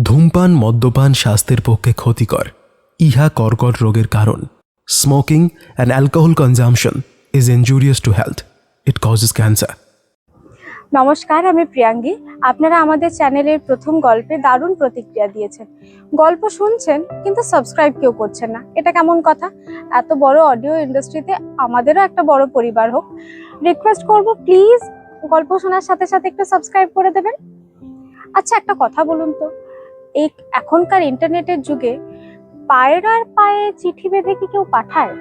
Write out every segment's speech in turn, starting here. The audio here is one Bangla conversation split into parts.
ধূমপান মদ্যপান স্বাস্থ্যের পক্ষে ক্ষতিকর। ইহা কর্কট রোগের কারণ। Smoking and alcohol consumption is injurious to health. It causes cancer. নমস্কার, আমি প্রিয়াঙ্গী। আপনারা আমাদের চ্যানেলের প্রথম গল্পে দারুণ প্রতিক্রিয়া দিয়েছেন। গল্প শুনছেন কিন্তু সাবস্ক্রাইব কেউ করছেন না, এটা কেমন কথা? এত বড় অডিও ইন্ডাস্ট্রিতে আমাদেরও একটা বড় পরিবার হোক। রিকোয়েস্ট করব, প্লিজ গল্প শোনার সাথে সাথে একটু সাবস্ক্রাইব করে দেবেন। আচ্ছা, একটা কথা বলুন তো, এই এখনকার ইন্টারনেটের যুগে পায়ের আর পায়ে চিঠি বেঁধে কি কেউ পাঠায়?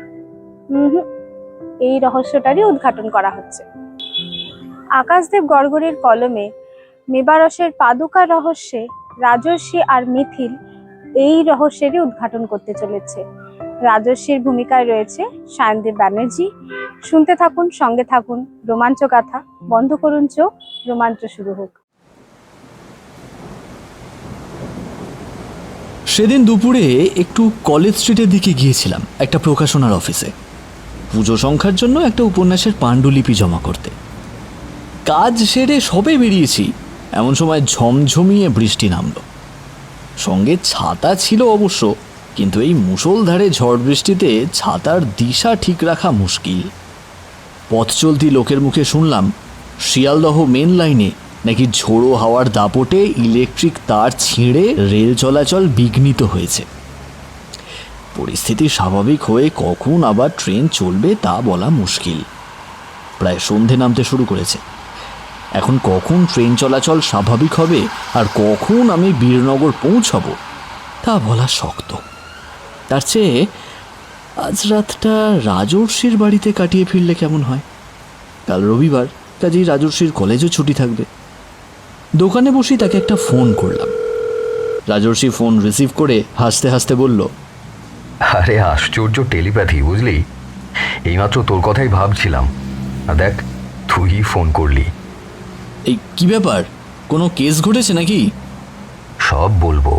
এই রহস্যটারই উদ্ঘাটন করা হচ্ছে। আকাশদেব গড়গড়ির কলমে মেবারসের পাদুকা রহস্যে রাজর্ষি আর মিথিল এই রহস্যেরই উদ্ঘাটন করতে চলেছে। রাজর্ষির ভূমিকায় রয়েছে সায়নদীপ ব্যানার্জি। শুনতে থাকুন, সঙ্গে থাকুন, রোমাঞ্চ গাথা। বন্ধ করুন চোখ, রোমাঞ্চ শুরু হোক। সেদিন দুপুরে একটু কলেজ স্ট্রিটের দিকে গিয়েছিলাম একটা প্রকাশনার অফিসে, পুজো সংখ্যার জন্য একটা উপন্যাসের পাণ্ডুলিপি জমা করতে। কাজ সেরে সবে বেরিয়েছি, এমন সময় ঝমঝমিয়ে বৃষ্টি নামলো। সঙ্গে ছাতা ছিল অবশ্য, কিন্তু এই মুষলধারে ঝড় বৃষ্টিতে ছাতার দিশা ঠিক রাখা মুশকিল। পথ চলতি লোকের মুখে শুনলাম শিয়ালদহ মেন লাইনে নাকি ঝোড়ো হাওয়ার দাপটে ইলেকট্রিক তার ছিঁড়ে রেল চলাচল বিঘ্নিত হয়েছে। পরিস্থিতি স্বাভাবিক হয়ে কখন আবার ট্রেন চলবে তা বলা মুশকিল। প্রায় সন্ধে নামতে শুরু করেছে। এখন কখন ট্রেন চলাচল স্বাভাবিক হবে আর কখন আমি বীরনগর পৌঁছাব তা বলা শক্ত। তার চেয়ে আজ রাতটা রাজর্ষির বাড়িতে কাটিয়ে ফিরলে কেমন হয়? কাল রবিবার, কাজেই রাজর্ষির কলেজও ছুটি থাকবে। দোকানে বসে তাকে একটা ফোন করলাম। রাজর্ষি ফোন রিসিভ করে হাসতে হাসতে বলল, আরে আশ্চর্য টেলিপ্যাথি, বুঝলি? এইমাত্র তোর কথাই ভাবছিলাম। দেখ, তুই ফোন করলি। এই কি ব্যাপার? কোনো কেস ঘটেছে নাকি? সব বলবো,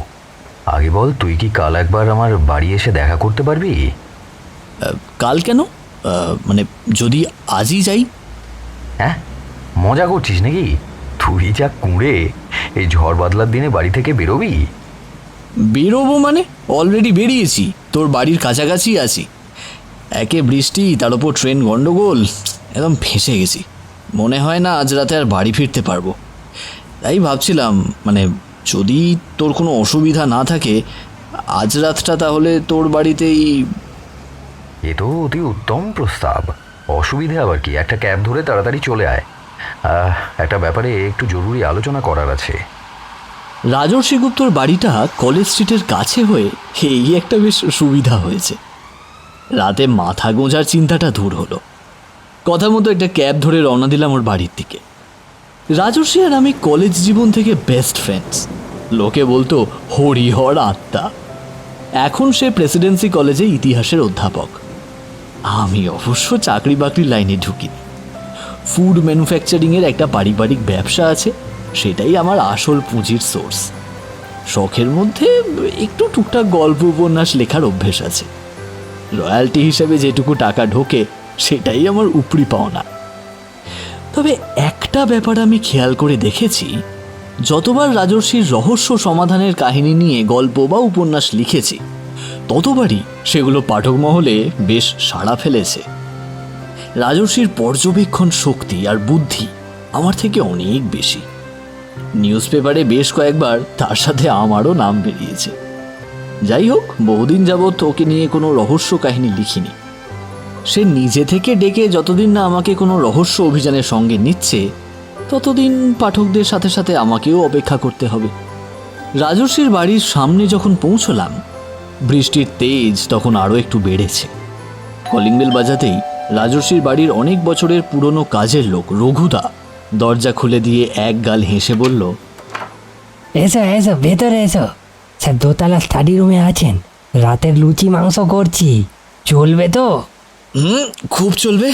আগে বল, তুই কি কাল একবার আমার বাড়ি এসে দেখা করতে পারবি? কাল কেন? মানে যদি আজই যাই? হ্যাঁ, মজা করছিস নাকি? তুই যা কুঁড়ে, এই ঝড় বাদলার দিনে বাড়ি থেকে বেরোবি? বেরোবো মানে অলরেডি বেরিয়েছি, তোর বাড়ির কাছাকাছি আছি। একে বৃষ্টি, তার উপর ট্রেন গন্ডগোল, একদম ফেঁসে গেছি। মনে হয় না আজ রাতে আর বাড়ি ফিরতে পারবো। তাই ভাবছিলাম, মানে যদি তোর কোনো অসুবিধা না থাকে আজ রাতটা তাহলে তোর বাড়িতেই। এ তো অতি উত্তম প্রস্তাব। অসুবিধে আবার কি? একটা ক্যাব ধরে তাড়াতাড়ি চলে আয়। একটা ব্যাপারে একটু জরুরি আলোচনা করার আছে। রাজর্ষি গুপ্তর বাড়িটা কলেজ স্ট্রিটের কাছে হয়ে এই একটা বেশ সুবিধা হয়েছে। রাতে মাথা গোঁজার চিন্তাটা দূর হলো। কথা মতো একটা ক্যাব ধরে রওনা দিলাম ওর বাড়ির দিকে। রাজর্ষি আর আমি কলেজ জীবন থেকে বেস্ট ফ্রেন্ডস। লোকে বলতো হরিহর আত্মা। এখন সে প্রেসিডেন্সি কলেজে ইতিহাসের অধ্যাপক। আমি অবশ্য চাকরি বাকরির লাইনে ঢুকিনি। ফুড ম্যানুফ্যাকচারিংয়ের একটা পারিবারিক ব্যবসা আছে, সেটাই আমার আসল পুঁজির সোর্স। শখের মধ্যে একটু টুকটাক গল্প উপন্যাস লেখার অভ্যেস আছে। রয়্যালটি হিসেবে যেটুকু টাকা ঢোকে সেটাই আমার উপরি পাওনা। তবে একটা ব্যাপার আমি খেয়াল করে দেখেছি, যতবার রাজর্ষির রহস্য সমাধানের কাহিনী নিয়ে গল্প বা উপন্যাস লিখেছি ততবারই সেগুলো পাঠক মহলে বেশ সাড়া ফেলেছে। রাজর্ষির পর্যবেক্ষণ শক্তি আর বুদ্ধি আমার থেকে অনেক বেশি। নিউজ পেপারে বেশ কয়েকবার তার সাথে আমারও নাম বেরিয়েছে। যাই হোক, বহুদিন যাবৎ ওকে নিয়ে কোনো রহস্য কাহিনী লিখিনি। সে নিজে থেকে ডেকে যতদিন না আমাকে কোনো রহস্য অভিযানের সঙ্গে নিচ্ছে ততদিন পাঠকদের সাথে সাথে আমাকেও অপেক্ষা করতে হবে। রাজর্ষির বাড়ির সামনে যখন পৌঁছলাম বৃষ্টির তেজ তখন আরও একটু বেড়েছে। কলিং বেল বাজাতেই রাজর্ষির বাড়ির অনেক বছরের পুরনো কাজের লোক রঘুদা দরজা খুলে দিয়ে এক গাল হেসে বলল, এসো এসো, ভেতরে এসো। স্যার দোতলা স্টাডি রুমে আছেন, রাতের লুচি মাংস করছি, চলবে তো? খুব চলবে।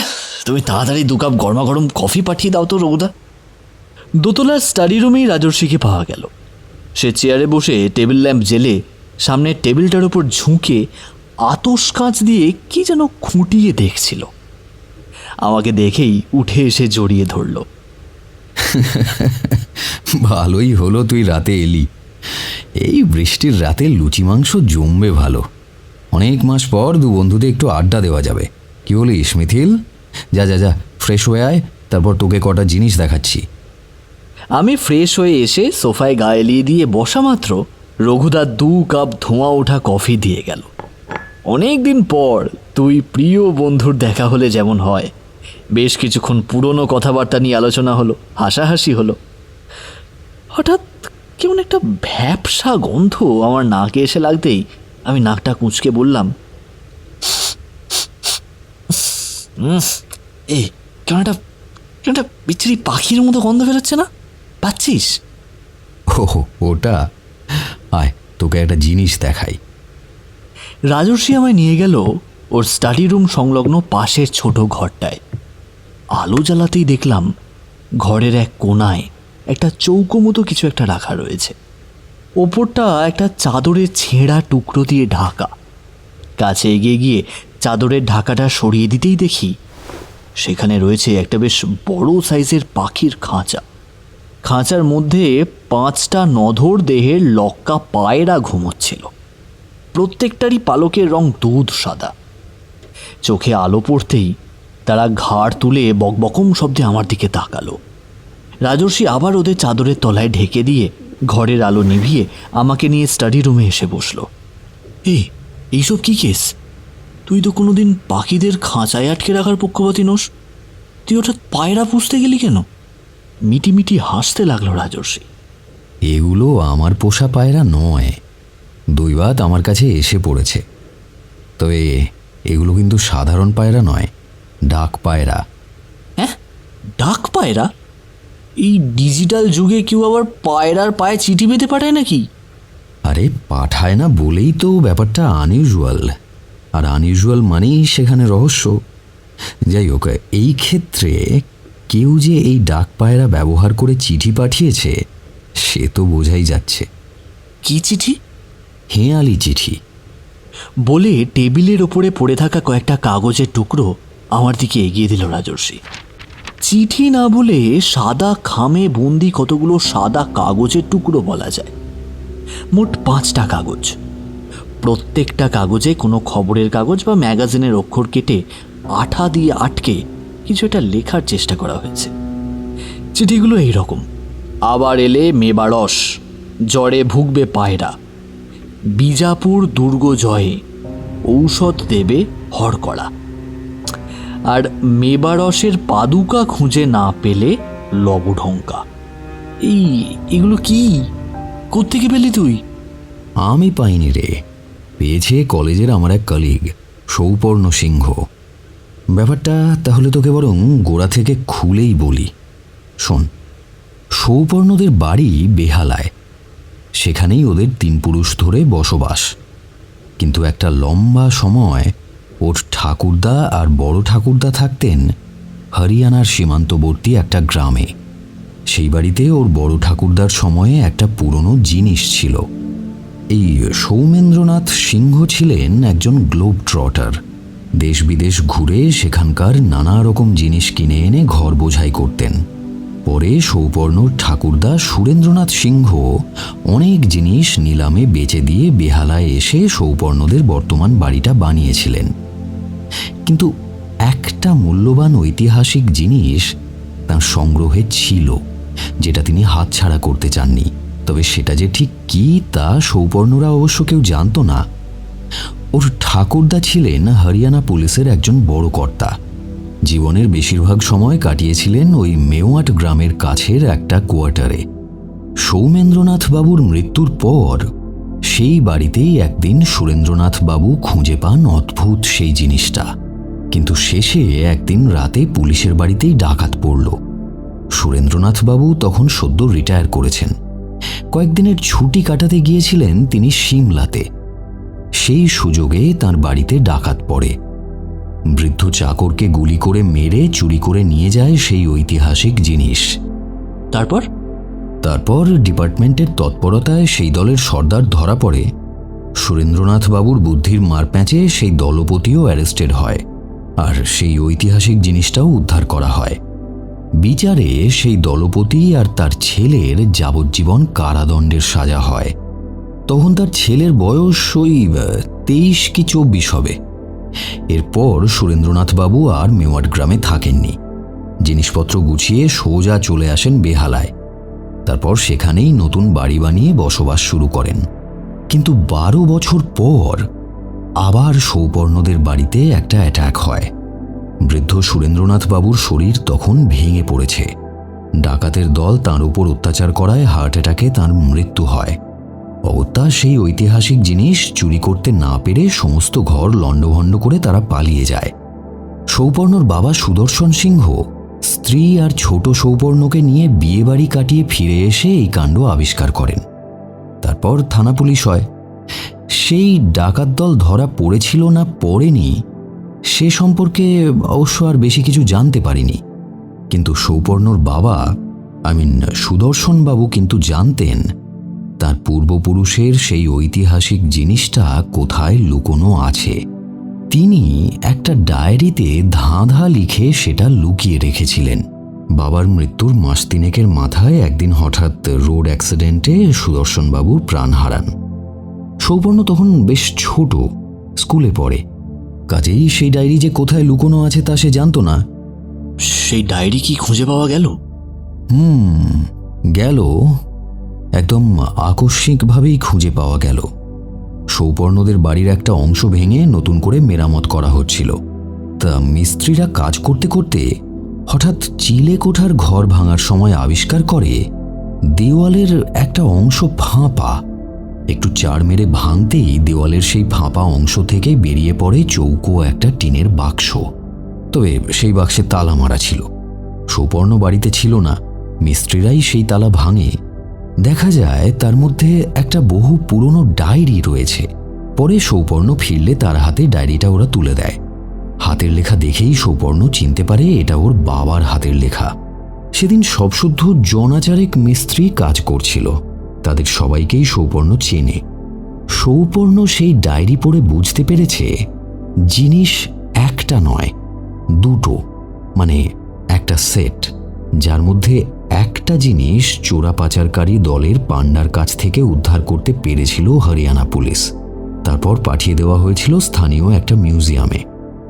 তুমি তাড়াতাড়ি 2 কাপ গরমা গরম কফি পাঠিয়ে দাও তো রঘুদা। দোতলার স্টাডি রুমেই রাজর্ষিকে পাওয়া গেল। সে চেয়ারে বসে টেবিল ল্যাম্প জেলে সামনের টেবিলটার উপর ঝুঁকে আতস কাঁচ দিয়ে কি যেন খুঁটিয়ে দেখছিল। আমাকে দেখেই উঠে এসে জড়িয়ে ধরল। ভালোই হলো তুই রাতে এলি। এই বৃষ্টির রাতে লুচি মাংস জমবে ভালো। অনেক মাস পর দু বন্ধুতে একটু আড্ডা দেওয়া যাবে। কি বলিস মিথিল? যা যা যা, ফ্রেশ হয়ে আয়, তারপর তোকে কটা জিনিস দেখাচ্ছি। আমি ফ্রেশ হয়ে এসে সোফায় গা এলিয়ে দিয়ে বসা মাত্র রঘুদা 2 কাপ ধোঁয়া ওঠা কফি দিয়ে গেল। অনেক দিন পর তুই প্রিয় বন্ধুর দেখা হলে যেমন হয়, বেশ কিছুক্ষণ পুরনো কথাবার্তা নিয়ে আলোচনা হলো, হাসাহাসি হলো। হঠাৎ কেমন একটা ভ্যাপসা গন্ধ আমার নাকে এসে লাগতেই আমি নাকটা কুঁচকে বললাম, এই কেমন একটা বিচ্ছিরি পাখির মতো গন্ধ বেরোচ্ছে না, পাচ্ছিস? ওহো, ওটা? আয়, তোকে একটা জিনিস দেখাই। রাজর্ষি আমায় নিয়ে গেল ওর স্টাডি রুম সংলগ্ন পাশের ছোট ঘরটায়। আলো জ্বালাতেই দেখলাম ঘরের এক কোণায় একটা চৌকো মতো কিছু একটা রাখা রয়েছে। ওপরটা একটা চাদরের ছেঁড়া টুকরো দিয়ে ঢাকা। কাছে এগিয়ে গিয়ে চাদরের ঢাকাটা সরিয়ে দিতেই দেখি সেখানে রয়েছে একটা বেশ বড় সাইজের পাখির খাঁচা। খাঁচার মধ্যে 5টা নধর দেহের লক্কা পায়রা ঘুমোচ্ছিল। প্রত্যেকটারই পালকের রং দুধ সাদা। চোখে আলো পড়তেই তারা ঘাড় তুলে বকবকম শব্দে আমার দিকে তাকালো। রাজর্ষি আবার ওদের চাদরের তলায় ঢেকে দিয়ে ঘরের আলো নিভিয়ে আমাকে নিয়ে স্টাডি রুমে এসে বসলো। এইসব কি কেস? তুই তো কোনোদিন পাখিদের খাঁচায় আটকে রাখার পক্ষপাতী নোস, তুই ওটা পায়রা পুষতে গেলি কেন? মিটিমিটি হাসতে লাগলো রাজর্ষি। এগুলো আমার পোষা পায়রা নয়, দৈবাত আমার কাছে এসে পড়েছে। তবে এগুলো কিন্তু সাধারণ পায়রা নয়, ডাক পায়রা। হ্যাঁ, ডাক পায়রা? এই ডিজিটাল যুগে কেউ আবার পায়রার পায়ে চিঠি পেতে পাঠায় নাকি? আরে পাঠায় না বলেই তো ব্যাপারটা আনইউজুয়াল, আর আনইউজুয়াল মানেই সেখানে রহস্য। যাই হোক, এই ক্ষেত্রে কেউ যে এই ডাক পায়রা ব্যবহার করে চিঠি পাঠিয়েছে সে তো বোঝাই যাচ্ছে। কি চিঠি? হেঁয়ালি চিঠি। বলে টেবিলের ওপরে পড়ে থাকা কয়েকটা কাগজের টুকরো আমার দিকে এগিয়ে দিল রাজর্ষি। চিঠি না বলে সাদা খামে বন্দি কতগুলো সাদা কাগজের টুকরো বলা যায়। মোট 5টা কাগজ। প্রত্যেকটা কাগজে কোনো খবরের কাগজ বা ম্যাগাজিনের অক্ষর কেটে আঠা দিয়ে আটকে কিছু একটা লেখার চেষ্টা করা হয়েছে। চিঠিগুলো এইরকম: আবার এলে মেবারস, জ্বরে ভুগবে পায়রা, বিজাপুর দুর্গ জয়ে, ঔষধ দেবে হড়কড়া, আর মেবারসের পাদুকা খুঁজে না পেলে লবঢঙ্কা। এগুলো কি? কোত্থেকে পেলি তুই? আমি পাইনি রে, পেয়েছে কলেজের আমার এক কলিগ সৌপর্ণ সিংহ। ব্যাপারটা তাহলে তোকে বরং গোড়া থেকে খুলেই বলি। শোন, সৌপর্ণদের বাড়ি বেহালায়, সেখানেই ওদের 3 পুরুষ ধরে বসবাস। কিন্তু একটা লম্বা সময় ওর ঠাকুরদা আর বড় ঠাকুরদা থাকতেন হরিয়ানার সীমান্তবর্তী একটা গ্রামে। সেই বাড়িতে ওর বড় ঠাকুরদার সময়ে একটা পুরনো জিনিস ছিল। এই সৌমেন্দ্রনাথ সিংহ ছিলেন একজন গ্লোব ট্রটার। দেশ বিদেশ ঘুরে সেখানকার নানা রকম জিনিস কিনে এনে ঘর বোঝাই করতেন। পরে সৌপর্ণর ঠাকুরদা সুরেন্দ্রনাথ সিংহ অনেক জিনিস নিলামে বেচে দিয়ে বেহালায় এসে সৌপর্ণদের বর্তমান বাড়িটা বানিয়েছিলেন। কিন্তু একটা মূল্যবান ঐতিহাসিক জিনিস তার সংগ্রহে ছিল, যেটা তিনি হাতছাড়া করতে চাননি। তবে সেটা যে ঠিক কি তা সৌপর্ণরা অবশ্য কেউ জানত না। ওর ঠাকুরদা ছিলেন হরিয়ানা পুলিশের একজন বড় কর্তা। জীবনের বেশিরভাগ সময় কাটিয়েছিলেন ওই মেওয়াট গ্রামের কাছের একটা কোয়ার্টারে। সৌমেন্দ্রনাথ বাবুর মৃত্যুর পর সেই বাড়িতেই একদিন সুরেন্দ্রনাথ বাবু খুঁজে পান অদ্ভুত সেই জিনিসটা। কিন্তু শেষে একদিন রাতে পুলিশের বাড়িতেই ডাকাত পড়ল। সুরেন্দ্রনাথ বাবু তখন সদ্য রিটায়ার করেছেন। কয়েকদিনের ছুটি কাটাতে গিয়েছিলেন তিনি সিমলাতে। সেই সুযোগে তার বাড়িতে ডাকাত পড়ে। বৃদ্ধ চাকরকে গুলি করে মেরে চুরি করে নিয়ে যায় সেই ঐতিহাসিক জিনিস। তারপর ডিপার্টমেন্টের তৎপরতায় সেই দলের সর্দার ধরা পড়ে। সুরেন্দ্রনাথ বাবুর বুদ্ধির মারপ্যাঁচে সেই দলপতিও অ্যারেস্টেড হয়, আর সেই ঐতিহাসিক জিনিসটাও উদ্ধার করা হয়। বিচারে সেই দলপতি আর তার ছেলের যাবজ্জীবন কারাদণ্ডের সাজা হয়। তখন তার ছেলের বয়স ওই 23 কি 24 হবে। এরপর সুরেন্দ্রনাথবাবু আর মেওয়াট গ্রামে থাকেননি। জিনিসপত্র গুছিয়ে সোজা চলে আসেন বেহালায়। তারপর সেখানেই নতুন বাড়ি বানিয়ে বসবাস শুরু করেন। কিন্তু 12 বছর পর আবার সৌপর্ণদের বাড়িতে একটা অ্যাটাক হয়। বৃদ্ধ সুরেন্দ্রনাথবাবুর শরীর তখন ভেঙে পড়েছে। ডাকাতের দল তাঁর উপর অত্যাচার করায় হার্ট অ্যাটাকে তাঁর মৃত্যু হয়। অগত্যা সেই ঐতিহাসিক জিনিস চুরি করতে না পেরে সমস্ত ঘর লণ্ডভণ্ড করে তারা পালিয়ে যায়। সৌপর্ণর বাবা সুদর্শন সিংহ স্ত্রী আর ছোট সৌপর্ণকে নিয়ে বিয়ে বাড়ি কাটিয়ে ফিরে এসে এই কাণ্ড আবিষ্কার করেন। তারপর থানা পুলিশ হয়। সেই ডাকাত দল ধরা পড়েছিল না পড়েনি সে সম্পর্কে অবশ্য আর বেশি কিছু জানতে পারিনি। কিন্তু সৌপর্ণর বাবা সুদর্শনবাবু কিন্তু জানতেন তার পূর্বপুরুষের সেই ঐতিহাসিক জিনিসটা কোথায় লুকোনো আছে। তিনি একটা ডায়েরিতে ধাঁধা লিখে সেটা লুকিয়ে রেখেছিলেন। বাবার মৃত্যুর মাস তিনেকের মাথায় একদিন হঠাৎ রোড অ্যাক্সিডেন্টে সুদর্শনবাবুর প্রাণ হারান। সৌপর্ণ তখন বেশ ছোট, স্কুলে পড়ে, কাজেই সেই ডায়েরি যে কোথায় লুকোনো আছে তা সে জানত না। সেই ডায়েরি কি খুঁজে পাওয়া গেল? গেল, একদম আকস্মিকভাবেই খুঁজে পাওয়া গেল। সৌপর্ণদের বাড়ির একটা অংশ ভেঙে নতুন করে মেরামত করা হচ্ছিল। তা মিস্ত্রিরা কাজ করতে করতে হঠাৎ চিলে কোঠার ঘর ভাঙার সময় আবিষ্কার করে দেওয়ালের একটা অংশ ফাঁপা। একটু চার মেরে ভাঙতেই দেওয়ালের সেই ফাঁপা অংশ থেকে বেরিয়ে পড়ে চৌকো একটা টিনের বাক্স। তবে সেই বাক্সে তালা মারা ছিল। সৌপর্ণ বাড়িতে ছিল না। মিস্ত্রিরাই সেই তালা ভাঙে। দেখা যায় তার মধ্যে একটা বহু পুরনো ডায়েরি রয়েছে। পরে সৌপর্ণ ফিরলে তার হাতে ডায়েরিটা ওরা তুলে দেয়। হাতের লেখা দেখেই সৌপর্ণ চিনতে পারে এটা ওর বাবার হাতের লেখা। সেদিন সবশুদ্ধ জনাচারেক মিস্ত্রি কাজ করছিল। তাদের সবাইকেই সৌপর্ণ চেনে। সৌপর্ণ সেই ডায়েরি পড়ে বুঝতে পেরেছে জিনিস একটা নয়, দুটো, মানে একটা সেট, যার মধ্যে একটা জিনিস চোরা পাচারকারী দলের পান্ডার কাছ থেকে উদ্ধার করতে পেরেছিল হরিয়ানা পুলিশ। তারপর পাঠিয়ে দেওয়া হয়েছিল স্থানীয় একটা মিউজিয়ামে।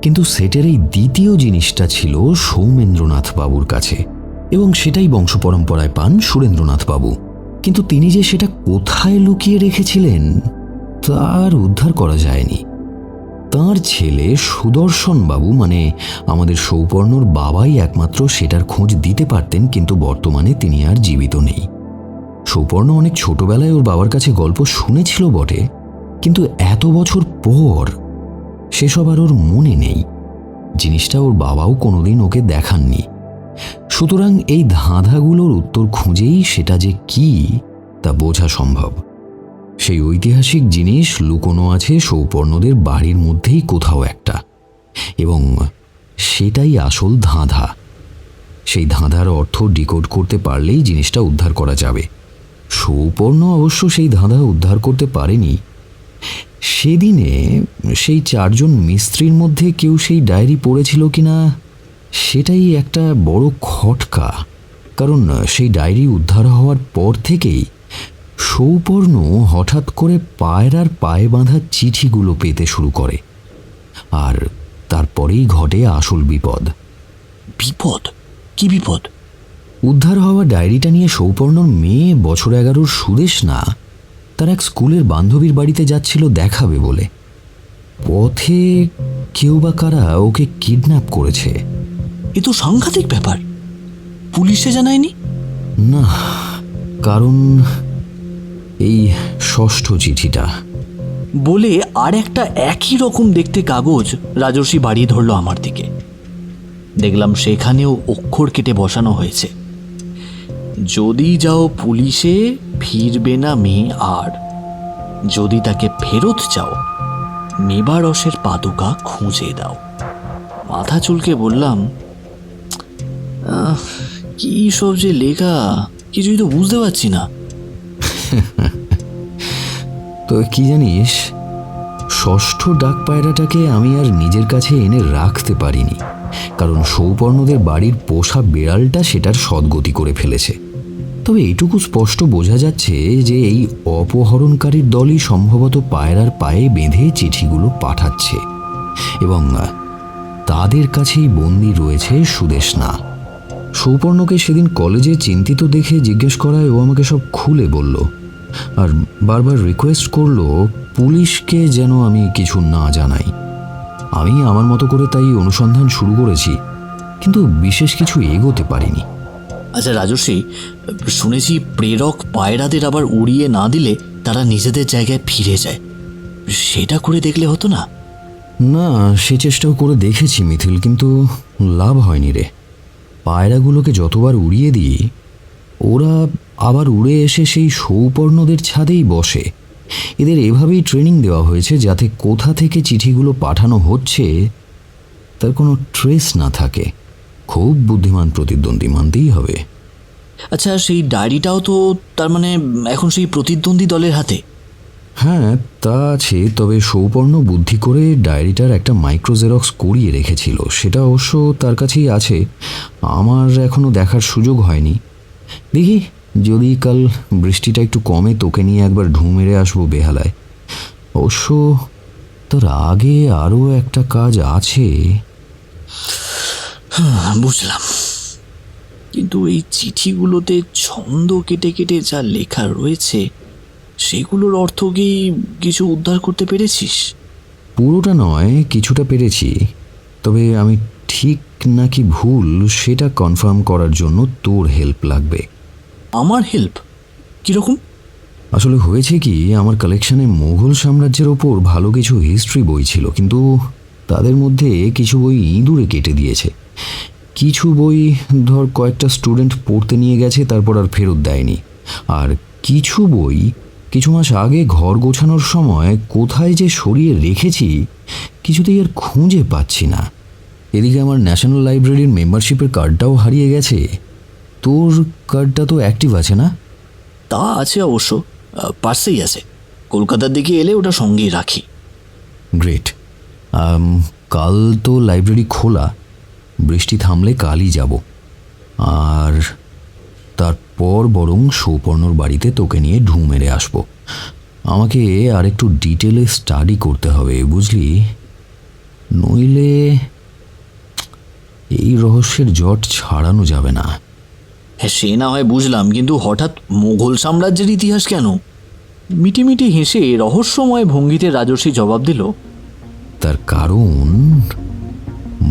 কিন্তু সেটের এই দ্বিতীয় জিনিসটা ছিল সৌমেন্দ্রনাথ বাবুর কাছে, এবং সেটাই বংশপরম্পরায় পান সুরেন্দ্রনাথ বাবু। কিন্তু তিনি যে সেটা কোথায় লুকিয়ে রেখেছিলেন তার উদ্ধার করা যায়নি। তাঁর ছেলে সুদর্শন বাবু, মানে আমাদের সৌপর্ণর বাবাই একমাত্র সেটার খোঁজ দিতে পারতেন, কিন্তু বর্তমানে তিনি আর জীবিত নেই। সৌপর্ণ অনেক ছোটবেলায় ওর বাবার কাছে গল্প শুনেছিল বটে, কিন্তু এত বছর পর সেসব আর ওর মনে নেই। জিনিসটা ওর বাবাও কোনোদিন ওকে দেখাননি। সুতরাং এই ধাঁধাগুলোর উত্তর খুঁজেই সেটা যে কি তা বোঝা সম্ভব। সেই ঐতিহাসিক জিনিস লুকোনো আছে সৌপর্ণদের বাড়ির মধ্যেই কোথাও একটা, এবং সেটাই আসল ধাঁধা। সেই ধাঁধার অর্থ ডিকোড করতে পারলেই জিনিসটা উদ্ধার করা যাবে। সৌপর্ণ অবশ্য সেই ধাঁধা উদ্ধার করতে পারেনি। সেদিনে সেই চারজন মিস্ত্রির মধ্যে কেউ সেই ডায়েরি পড়েছিল কিনা সেটাই একটা বড় খটকা। কারণ সেই ডায়েরি উদ্ধার হওয়ার পর থেকেই সৌপর্ণ হঠাৎ করে পায়রার পায়ে বাঁধা চিঠিগুলো পেতে শুরু করে, আর তারপরেই ঘটে আসল বিপদ। বিপদ? কি বিপদ? উদ্ধার হওয়া ডায়েরিটা নিয়ে সৌপর্ণর মেয়ে বছর 11 সুদেশনা তার এক স্কুলের বান্ধবীর বাড়িতে যাচ্ছিল দেখাবে বলে। পথে কেউ বা কারা ওকে কিডন্যাপ করেছে। এ তো সাংঘাতিক ব্যাপার। পুলিশে জানায়নি? না, কারণ এই ষষ্ঠ চিঠিটা বলে আর একটা একই রকম দেখতে কাগজ রাজর্ষি বাড়িয়ে ধরল আমার দিকে। দেখলাম সেখানেও অক্ষর কেটে বসানো হয়েছে, যদি যাও পুলিশে ফিরবে না মেয়ে, আর যদি তাকে ফেরত চাও মেবারসের পাদুকা খুঁজে দাও। মাথা চুলকে বললাম, কি সব যে লেখা, কিছুই তো বুঝতে পারছি না। তো কি জানিস, ষষ্ঠ ডাক পায়রাটাকে আমি আর নিজের কাছে এনে রাখতে পারিনি, কারণ সৌপর্ণদের বাড়ির পোষা বিড়ালটা সেটার সদ্গতি করে ফেলেছে। তবে এইটুকু স্পষ্ট বোঝা যাচ্ছে যে এই অপহরণকারীর দলই সম্ভবত পায়রার পায়ে বেঁধে চিঠিগুলো পাঠাচ্ছে এবং তাদের কাছেই বন্দী রয়েছে সুদেষ্ণা। সৌপর্ণকে সেদিন কলেজে চিন্তিত দেখে জিজ্ঞেস করায় ও আমাকে সব খুলে বলল, আর বারবার রিকোয়েস্ট করলো পুলিশকে যেন আমি কিছু না জানাই। আমি আমার মতো করে তাই অনুসন্ধান শুরু করেছি, কিন্তু বিশেষ কিছু এগোতে পারিনি। আচ্ছা রাজর্ষি, শুনেছি প্রেরক পায়রাদের আবার উড়িয়ে না দিলে তারা নিজেদের জায়গায় ফিরে যায়। সেটা করে দেখলে হতো না? না, সে চেষ্টাও করে দেখেছি মিথিল, কিন্তু লাভ হয়নি রে। পায়রাগুলোকে যতবার উড়িয়ে দিই ওরা আবার উড়ে এসে সেই সৌপর্ণদের ছাদেই বসে। এদের এভাবেই ট্রেনিং দেওয়া হয়েছে যাতে কোথা থেকে চিঠিগুলো পাঠানো হচ্ছে তার কোনো ট্রেস না থাকে। খুব বুদ্ধিমান প্রতিদ্বন্দ্বী মানতেই হবে। আচ্ছা, সেই ডায়েরিটাও তো তার মানে এখন সেই প্রতিদ্বন্দ্বী দলের হাতে? হ্যাঁ, তা আছে, তবে সৌপর্ণ বুদ্ধি করে ডায়েরিটার একটা মাইক্রো জেরক্স করিয়ে রেখেছিল। সেটা অবশ্য তার কাছেই আছে, আমার এখনো দেখার সুযোগ হয়নি। দেখি যদি কাল বৃষ্টিটা একটু কমে তোকে নিয়ে একবার ঢু মেরে আসবো বেহালায়। অবশ্য তার আগে আরও একটা কাজ আছে। বুঝলাম, কিন্তু এই চিঠিগুলোতে ছন্দ কেটে কেটে যা লেখা রয়েছে সেগুলোর অর্থ কি কিছু উদ্ধার করতে পেরেছিস? পুরোটা নয়, কিছুটা পেরেছি। তবে আমি ঠিক নাকি ভুল সেটা কনফার্ম করার জন্য তোর হেল্প লাগবে। আমার হেল্প? কীরকম? আসলে হয়েছে কি, আমার কালেকশনে মোগল সাম্রাজ্যের ওপর ভালো কিছু হিস্ট্রি বই ছিল, কিন্তু তাদের মধ্যে কিছু বই ইঁদুরে কেটে দিয়েছে। কিছু বই ধর কয়েকটা স্টুডেন্ট পড়তে নিয়ে গেছে, তারপর আর ফেরত দেয়নি। আর কিছু বই কিছু মাস আগে ঘর গোছানোর সময় কোথায় যে সরিয়ে রেখেছি কিছুতেই আর খুঁজে পাচ্ছি না। এদিকে আমার ন্যাশনাল লাইব্রেরির মেম্বারশিপের কার্ডটাও হারিয়ে গেছে। তোর কার্ডটা তো অ্যাক্টিভ আছে না? তা আছে অবশ্য, পার্সেই আছে। কলকাতার দিকে এলে ওটা সঙ্গেই রাখি। গ্রেট। কাল তো লাইব্রেরি খোলা, বৃষ্টি থামলে কালই যাব। আর তারপর বরং সৌপর্ণর বাড়িতে তোকে নিয়ে ঢু মেরে আসবো। আমাকে আর একটু ডিটেলে স্টাডি করতে হবে, বুঝলি? নইলে এই রহস্যের জট ছাড়ানো যাবে না। হ্যাঁ, সে না হয় বুঝলাম, কিন্তু হঠাৎ মোগল সাম্রাজ্যের ইতিহাস কেন? মিটিমিটি হেসে রহস্যময় ভঙ্গিতে রাজর্ষি জবাব দিল, তার কারণ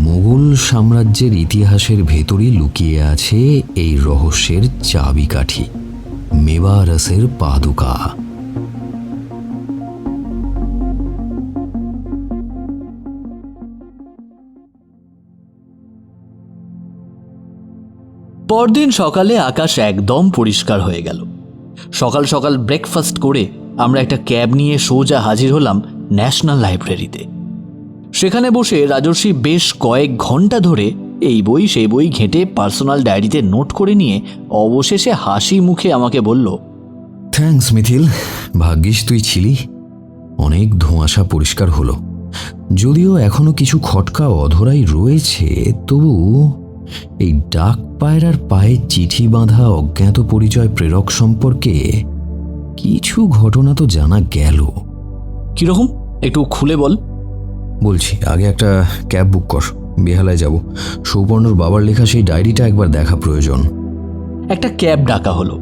মোগল সাম্রাজ্যের ইতিহাসের ভেতরই লুকিয়ে আছে এই রহস্যের চাবিকাঠি, মেবারসের পাদুকা। পরদিন সকালে আকাশ একদম পরিষ্কার হয়ে গেল। সকাল সকাল ব্রেকফাস্ট করে আমরা একটা ক্যাব নিয়ে সোজা হাজির হলাম ন্যাশনাল লাইব্রেরিতে। সেখানে বসে রাজর্ষি বেশ কয়েক ঘন্টা ধরে এই বই সেই বই ঘেঁটে পার্সোনাল ডায়েরিতে নোট করে নিয়ে অবশেষে হাসি মুখে আমাকে বলল, থ্যাঙ্কস মিথিল, ভাগ্যিস তুই ছিলি। অনেক ধোঁয়াশা পরিষ্কার হলো। যদিও এখনো কিছু খটকা অধরাই রয়েছে, তবু এই ডাক পায়রার পায়ে চিঠি বাঁধা অজ্ঞাত পরিচয় প্রেরক সম্পর্কে কিছু ঘটনা তো জানা গেল। কিরকম, একটু খুলে বল। বলছি, আগে একটা ক্যাব বুক কর, বেহালায় যাব। সৌপর্ণর বাবার লেখা সেই ডায়েরিটা একবার দেখা প্রয়োজন। একটা ক্যাব ডাকা হলো।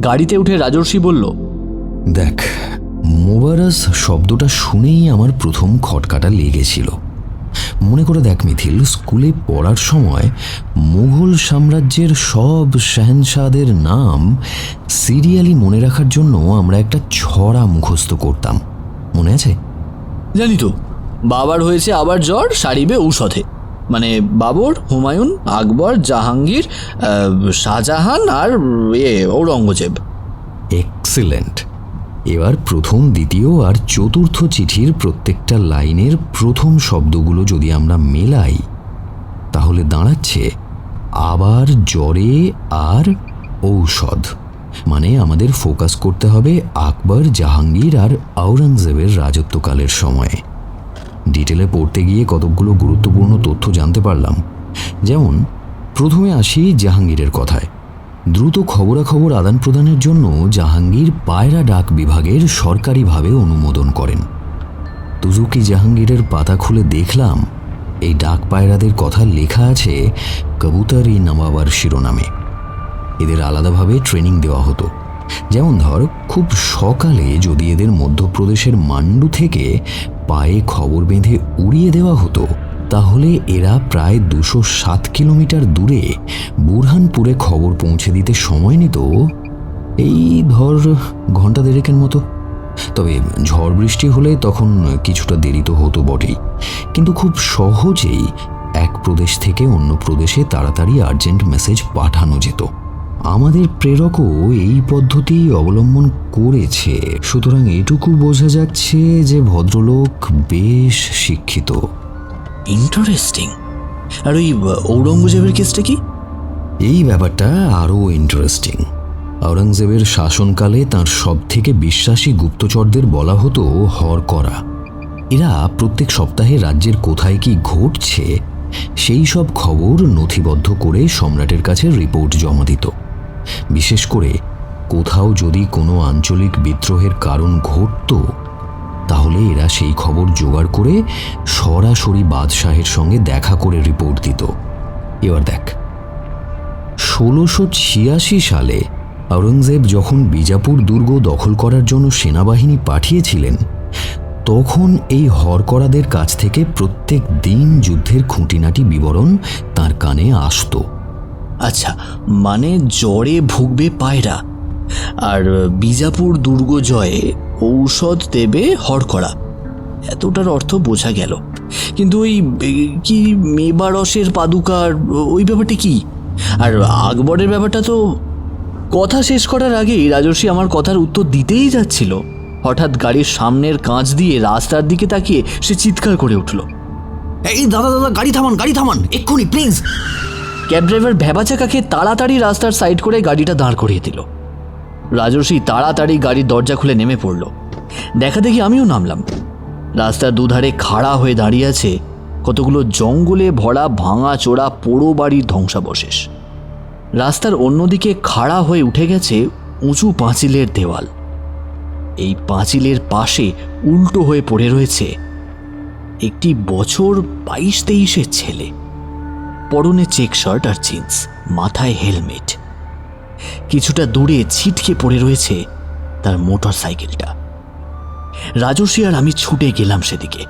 গাড়িতে উঠে রাজর্ষি বলল, দেখ, মোবারস শব্দটা শুনেই আমার প্রথম খটকাটা লেগেছিল। মনে করে দেখ মিথিল, স্কুলে পড়ার সময় মুঘল সাম্রাজ্যের সব শাহেনশাহদের নাম সিরিয়ালি মনে রাখার জন্য আমরা একটা ছড়া মুখস্থ করতাম, মনে আছে? জানি তো, বাবার হয়েছে আবার জ্বর, সারিবে ঔষধে। মানে বাবর, হুমায়ুন, আকবর, জাহাঙ্গীর, শাহজাহান আর ঔরঙ্গজেব। এক্সিলেন্ট। এবার প্রথম, দ্বিতীয় আর চতুর্থ চিঠির প্রত্যেকটা লাইনের প্রথম শব্দগুলো যদি আমরা মেলাই তাহলে দাঁড়াচ্ছে আবার জ্বরে আর ঔষধ। মানে আমাদের ফোকাস করতে হবে আকবর, জাহাঙ্গীর আর আওরঙ্গজেবের রাজত্বকালের সময়ে। ডিটেলে পড়তে গিয়ে কতকগুলো গুরুত্বপূর্ণ তথ্য জানতে পারলাম। যেমন প্রথমে আসি জাহাঙ্গীরের কথায়। দ্রুত খবরাখবর আদান প্রদানের জন্য জাহাঙ্গীর পায়রা ডাক বিভাগের সরকারিভাবে অনুমোদন করেন। তুজুকি জাহাঙ্গীরের পাতা খুলে দেখলাম এই ডাক পায়রাদের কথা লেখা আছে কবুতর-ই নবাবার শিরোনামে। এদের আলাদাভাবে ট্রেনিং দেওয়া হতো। যেমন ধর, খুব সকালে যদি এদের মধ্যপ্রদেশের মান্ডু থেকে পায়ে খবর বেঁধে উড়িয়ে দেওয়া হতো, তাহলে এরা প্রায় 207 কিলোমিটার দূরে বুরহানপুরে খবর পৌঁছে দিতে সময় নিত এই ধর ঘন্টা দেড়েকের মতো। তবে ঝড় বৃষ্টি হলে তখন কিছুটা দেরি তো হতো বটেই, কিন্তু খুব সহজেই এক প্রদেশ থেকে অন্য প্রদেশে তাড়াতাড়ি আর্জেন্ট মেসেজ পাঠানো যেত। আমাদের প্রেরকও এই পদ্ধতি অবলম্বন করেছে, সুতরাং এটুকু বোঝা যাচ্ছে যে ভদ্রলোক বেশ শিক্ষিত। ইন্টারেস্টিং। আর ওই ঔরঙ্গজেবের কেসটা কি? এই ব্যাপারটা আরও ইন্টারেস্টিং। আওরঙ্গজেবের শাসনকালে তাঁর সবথেকে বিশ্বাসী গুপ্তচরদের বলা হতো হরকরা। এরা প্রত্যেক সপ্তাহে রাজ্যের কোথায় কি ঘটছে সেই সব খবর নথিবদ্ধ করে সম্রাটের কাছে রিপোর্ট জমা দিত। বিশেষ করে কোথাও যদি কোনো আঞ্চলিক বিদ্রোহের কারণ ঘটত, তাহলে এরা সেই খবর জোগাড় করে সরাসরি বাদশাহের সঙ্গে দেখা করে রিপোর্ট দিত। এবার দেখ, 1686 সালে আওরঙ্গজেব যখন বিজাপুর দুর্গ দখল করার জন্য সেনাবাহিনী পাঠিয়েছিলেন, তখন এই হরকরাদের কাছ থেকে প্রত্যেক দিন যুদ্ধের খুঁটিনাটি বিবরণ তার কানে আসতো। আচ্ছা, মানে জ্বরে ভুগবে পায়রা, আর বিজাপুর দুর্গ জয়ে ঔষধ দেবে হরকরা, এতটার অর্থ বোঝা গেল। কিন্তু ওই কি মেবারসের পাদুকার ওই ব্যাপারটা কি? আর আকবরের ব্যাপারটা তো... কথা শেষ করার আগেই রাজর্ষি আমার কথার উত্তর দিতেই যাচ্ছিল, হঠাৎ গাড়ির সামনের কাঁচ দিয়ে রাস্তার দিকে তাকিয়ে সে চিৎকার করে উঠল, এই দাদা দাদা, গাড়ি থামান এক্ষুনি প্লিজ। ক্যাব ড্রাইভার ভ্যাবাচাকাকে তাড়াতাড়ি রাস্তার সাইড করে গাড়িটা দাঁড় করিয়ে দিল। রাজর্ষি তাড়াতাড়ি গাড়ির দরজা খুলে নেমে পড়ল। দেখা দেখি আমিও নামলাম। রাস্তার দুধারে খাড়া হয়ে দাঁড়িয়ে আছে কতগুলো জঙ্গলে ভরা ভাঙা চোরা পোড়ো বাড়ির ধ্বংসাবশেষ। রাস্তার অন্যদিকে খাড়া হয়ে উঠে গেছে উঁচু পাঁচিলের দেওয়াল। এই পাঁচিলের পাশে উল্টো হয়ে পড়ে রয়েছে একটি বছর 22-23-এর ছেলে, পরনে চেক শার্ট আর জিন্স, মাথায় হেলমেট। কিছুটা দূরে ছিটকে পড়ে রয়েছে তার মোটর সাইকেলটা। রাজর্ষি আর আমি ছুটে গেলাম সেদিকে।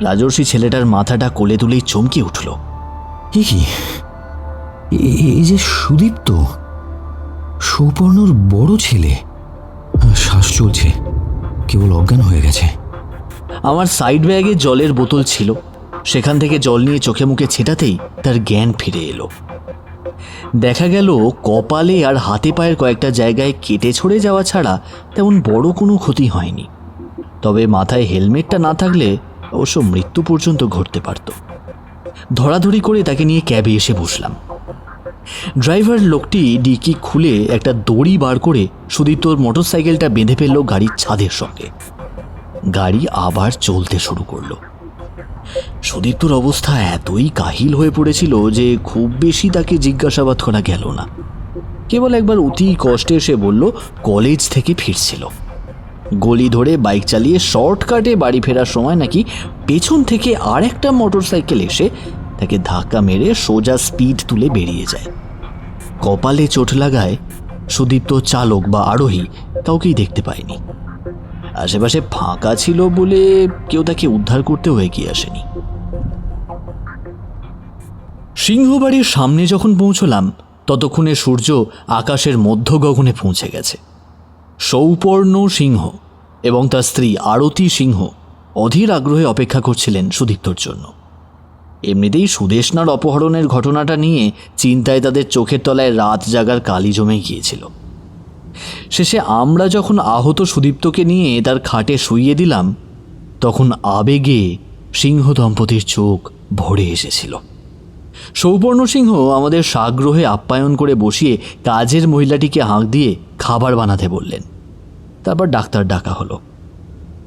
রাজর্ষি ছেলেটার মাথাটা কোলে তুলেই চমকে উঠল। এই যে সুদীপ্ত, সৌপর্ণর বড় ছেলে, শ্বাস চলছে, কেবল অজ্ঞান হয়ে গেছে। আমার সাইড ব্যাগে জলের বোতল ছিল, সেখান থেকে জল নিয়ে চোখে মুখে ছেটাতেই তার জ্ঞান ফিরে এলো। দেখা গেল কপালে আর হাতে পায়ের কয়েকটা জায়গায় কেটে ছড়ে যাওয়া ছাড়া তেমন বড় কোনো ক্ষতি হয়নি। তবে মাথায় হেলমেটটা না থাকলে অবশ্য মৃত্যু পর্যন্ত ঘটতে পারত। ধরাধরি করে তাকে নিয়ে ক্যাবে এসে বসলাম। ড্রাইভার লোকটি ডিকি খুলে একটা দড়ি বার করে সুদীপ্তর মোটর সাইকেলটা বেঁধে ফেলল গাড়ির ছাদের সঙ্গে। গাড়ি আবার চলতে শুরু করলো। সুদীপ্তর অবস্থা এতই কাহিল হয়ে পড়েছিল যে খুব বেশি তাকে জিজ্ঞাসাবাদ করা গেল না। কেবল একবার অতি কষ্টে সে বলল কলেজ থেকে ফিরছিল। গলি ধরে বাইক চালিয়ে শর্টকাটে বাড়ি ফেরার সময় নাকি পেছন থেকে আর একটা মোটর সাইকেল এসে তাকে ধাক্কা মেরে সোজা স্পিড তুলে বেরিয়ে যায়। কপালে চোট লাগায় সুদীপ্ত চালক বা আরোহী কাউকেই দেখতে পায়নি। আশেপাশে ফাঁকা ছিল বলে কেউ তাকে উদ্ধার করতেও এগিয়ে আসেনি। সিংহবাড়ির সামনে যখন পৌঁছলাম ততক্ষণে সূর্য আকাশের মধ্য গগনে পৌঁছে গেছে। সৌপর্ণ সিংহ এবং তার স্ত্রী আরতি সিংহ অধীর আগ্রহে অপেক্ষা করছিলেন সুদীপ্তর জন্য। এমনিতেই সুদেষ্ণার অপহরণের ঘটনাটা নিয়ে চিন্তায় তাদের চোখের তলায় রাত জাগার কালি জমে গিয়েছিল। শেষে আমরা যখন আহত সুদীপ্তকে নিয়ে তার খাটে শুইয়ে দিলাম, তখন আবেগে সিংহ দম্পতির চোখ ভরে এসেছিল। সৌপর্ণ সিংহ আমাদের সাগ্রহে আপ্যায়ন করে বসিয়ে কাজের মহিলাটিকে হাঁক দিয়ে খাবার বানাতে বললেন। তারপর ডাক্তার ডাকা হলো।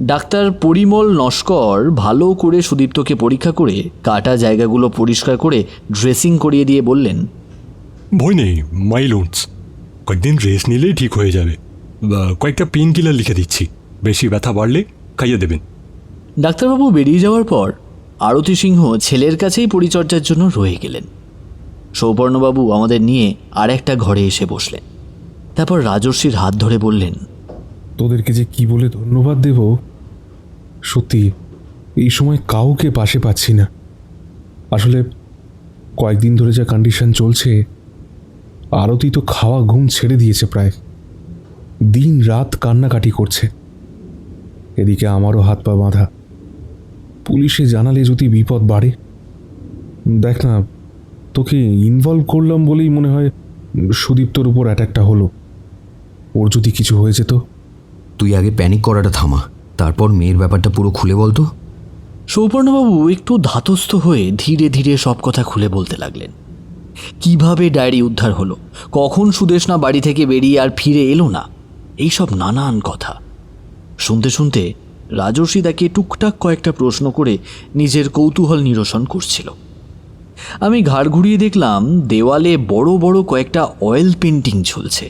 ডাক্তার পরিমল নস্কর ভালো করে সুদীপ্তকে পরীক্ষা করে কাটা জায়গাগুলো পরিষ্কার করে ড্রেসিং করিয়ে দিয়ে বললেন, ভয় নেই, মাইলুন্স। কয়েকদিন রেস্ট নিলেই ঠিক হয়ে যাবে। কয়েকটা পেন কিলার লিখে দিচ্ছি, বেশি ব্যথা বাড়লে খাইয়ে দেবেন। ডাক্তারবাবু বেরিয়ে যাওয়ার পর আরতি সিংহ ছেলের কাছেই পরিচর্যার জন্য রয়ে গেলেন। সৌপর্ণবাবু আমাদের নিয়ে আর একটা ঘরে এসে বসলেন। তারপর রাজর্ষির হাত ধরে বললেন, তোদেরকে যে কি বলে ধন্যবাদ দেব, সত্যি এই সময় কাউকে পাশে পাচ্ছি না। আসলে কয়েকদিন ধরে যা কন্ডিশন চলছে, আরতি তো খাওয়া ঘুম ছেড়ে দিয়েছে প্রায়। দিন রাত কান্নাকাটি করছে। এদিকে আমারও হাত পা বাঁধা। পুলিশে জানালে যদি বিপদ বাড়ে। দেখ না, তোকে ইনভলভ করলাম বলেই মনে হয় সুদীপ্তর উপর অ্যাটাকটা হলো। ওর যদি কিছু হয়ে যেত। তুই আগে প্যানিক করাটা থামা, তারপর মেয়ের ব্যাপারটা পুরো খুলে বলতো। সৌপর্ণবাবু একটু ধাতস্থ হয়ে ধীরে ধীরে সব কথা খুলে বলতে লাগলেন। কিভাবে ডায়েরি উদ্ধার হলো, কখন সুদেষ্ণা বাড়ি থেকে বেরিয়ে আর ফিরে এলো না, এইসব নানান কথা শুনতে শুনতে রাজর্ষি তাকে টুকটাক কয়েকটা প্রশ্ন করে নিজের কৌতূহল নিরসন করছিল। আমি ঘাড় ঘুরিয়ে দেখলাম দেওয়ালে বড় বড় কয়েকটা অয়েল পেন্টিং ঝুলছে।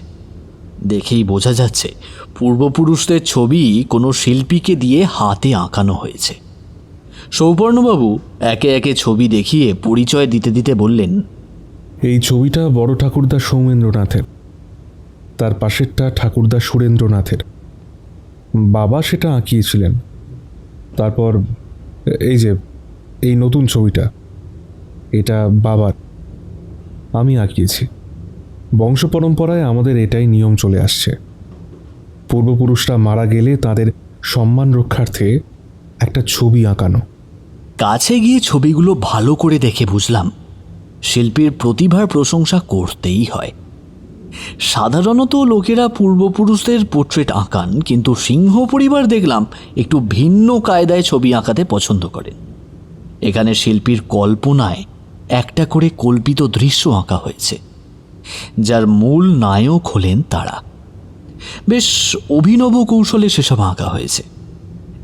দেখেই বোঝা যাচ্ছে পূর্বপুরুষদের ছবি কোনো শিল্পীকে দিয়ে হাতে আঁকানো হয়েছে। সৌপর্ণবাবু একে একে ছবি দেখিয়ে পরিচয় দিতে দিতে বললেন, এই ছবিটা বড় ঠাকুরদা সৌমেন্দ্রনাথের, তার পাশেরটা ঠাকুরদা সুরেন্দ্রনাথের। বাবা সেটা আঁকিয়েছিলেন। তারপর এই যে এই নতুন ছবিটা, এটা বাবার, আমি আঁকিয়েছি। বংশ পরম্পরায় আমাদের এটাই নিয়ম চলে আসছে। পূর্বপুরুষরা মারা গেলে তাদের সম্মান রক্ষার্থে একটা ছবি আঁকানো। কাছে গিয়ে ছবিগুলো ভালো করে দেখে বুঝলাম শিল্পীর প্রতিভার প্রশংসা করতেই হয়। সাধারণত লোকেরা পূর্বপুরুষদের পোর্ট্রেট আঁকান, কিন্তু সিংহ পরিবার দেখলাম একটু ভিন্ন কায়দায় ছবি আঁকাতে পছন্দ করেন। এখানে শিল্পীর কল্পনায় একটা করে কল্পিত দৃশ্য আঁকা হয়েছে, যার মূল নায়ক হলেন তারা। বেশ অভিনব কৌশলে সেসব আঁকা হয়েছে।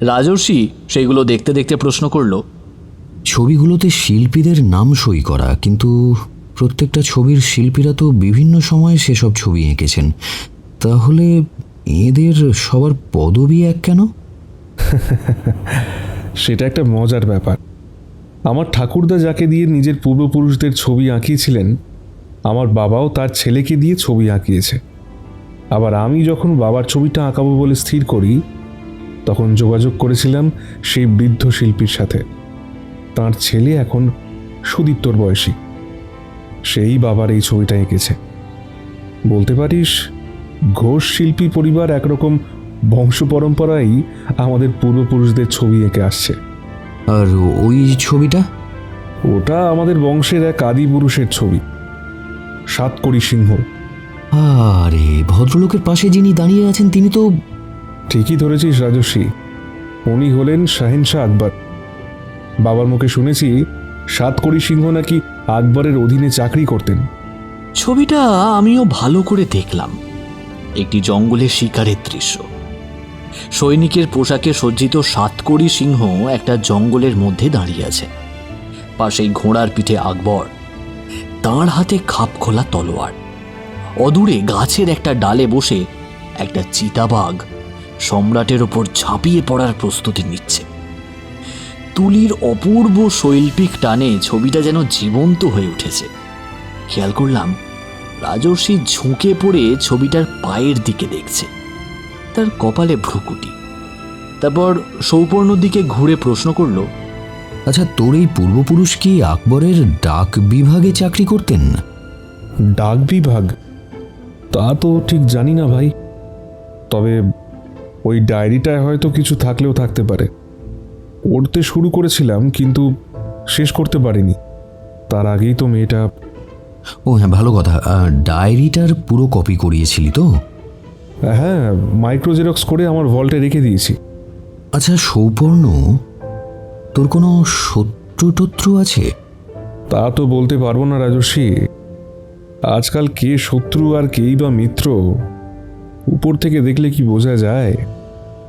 রাজর্ষি সেগুলো দেখতে দেখতে প্রশ্ন করল, ছবিগুলোতে শিল্পীদের নাম সই করা, কিন্তু প্রত্যেকটা ছবির শিল্পীরা তো বিভিন্ন সময়ে সেসব ছবি এঁকেছেন, তাহলে এদের সবার পদবি এক কেন? সেটা একটা মজার ব্যাপার। আমার ঠাকুরদা যাকে দিয়ে নিজের পূর্বপুরুষদের ছবি আঁকিয়েছিলেন, আমার বাবাও তার ছেলেকে দিয়ে ছবি আঁকিয়েছে। আবার আমি যখন বাবার ছবিটা আঁকাবো বলে স্থির করি, তখন যোগাযোগ করেছিলাম সেই বৃদ্ধ শিল্পীর সাথে। তার ছেলে এখন সুদীপ্তর বয়সী, সেই বাবার এই ছবিটা এঁকেছে। বলতে পারিস ঘোষ শিল্পী পরিবার একরকম বংশ পরম্পরাই আমাদের পূর্বপুরুষদের ছবি এঁকে আসছে। আর ওই ছবিটা? ওটা আমাদের বংশের এক আদি পুরুষের ছবি, সাতকড়ি সিংহ। আরে, ভদ্রলোকের পাশে যিনি দাঁড়িয়ে আছেন তিনি তো... ঠিকই ধরেছিস রাজস্বী, উনি হলেন শাহেনশাহ আকবর। বাবার মুখে শুনেছি সাতকড়ি সিংহ নাকি আকবরের অধীনে চাকরি করতেন। ছবিটা আমিও ভালো করে দেখলাম। একটি জঙ্গলে শিকারের দৃশ্য। সৈনিকের পোশাকে সজ্জিত সাতকড়ি সিংহ একটা জঙ্গলের মধ্যে দাঁড়িয়ে আছে। পাশেই ঘোড়ার পিঠে আকবর, তাঁর হাতে খাপ খোলা তলোয়ার। অদূরে গাছের একটা ডালে বসে একটা চিতাবাঘ সম্রাটের ওপর ঝাঁপিয়ে পড়ার প্রস্তুতি নিচ্ছে। তুলির অপূর্ব শৈল্পিক টানে ছবিটা যেন জীবন্ত হয়ে উঠেছে। খেয়াল করলাম রাজর্ষি ঝুঁকে পড়ে ছবিটার পায়ের দিকে দেখছে, তার কপালে ভ্রুকুটি। তারপর সৌপর্ণর দিকে ঘুরে প্রশ্ন করল, আচ্ছা, তোর এই পূর্বপুরুষ কি আকবরের ডাক বিভাগে চাকরি করতেন? ডাক বিভাগ? তা তো ঠিক জানি না ভাই, তবে ওই ডায়েরিটায় হয়তো কিছু থাকলেও থাকতে পারে। পড়তে শুরু করেছিলাম কিন্তু শেষ করতে পারিনি, তার আগেই তো মেয়েটা... ও হ্যাঁ, ভালো কথা। ডায়েরিটার পুরো কপি করিয়েছিলি তো? হ্যাঁ, মাইক্রো জেরক্স করে আমার ভল্টে রেখে দিয়েছি। আচ্ছা সৌপর্ণ, তোর কোনো শত্রু টত্রু আছে? তা তো বলতে পারবো না রাজস্বী, আজকাল কে শত্রু আর কেই বা মিত্র উপর থেকে দেখলে কি বোঝা যায়?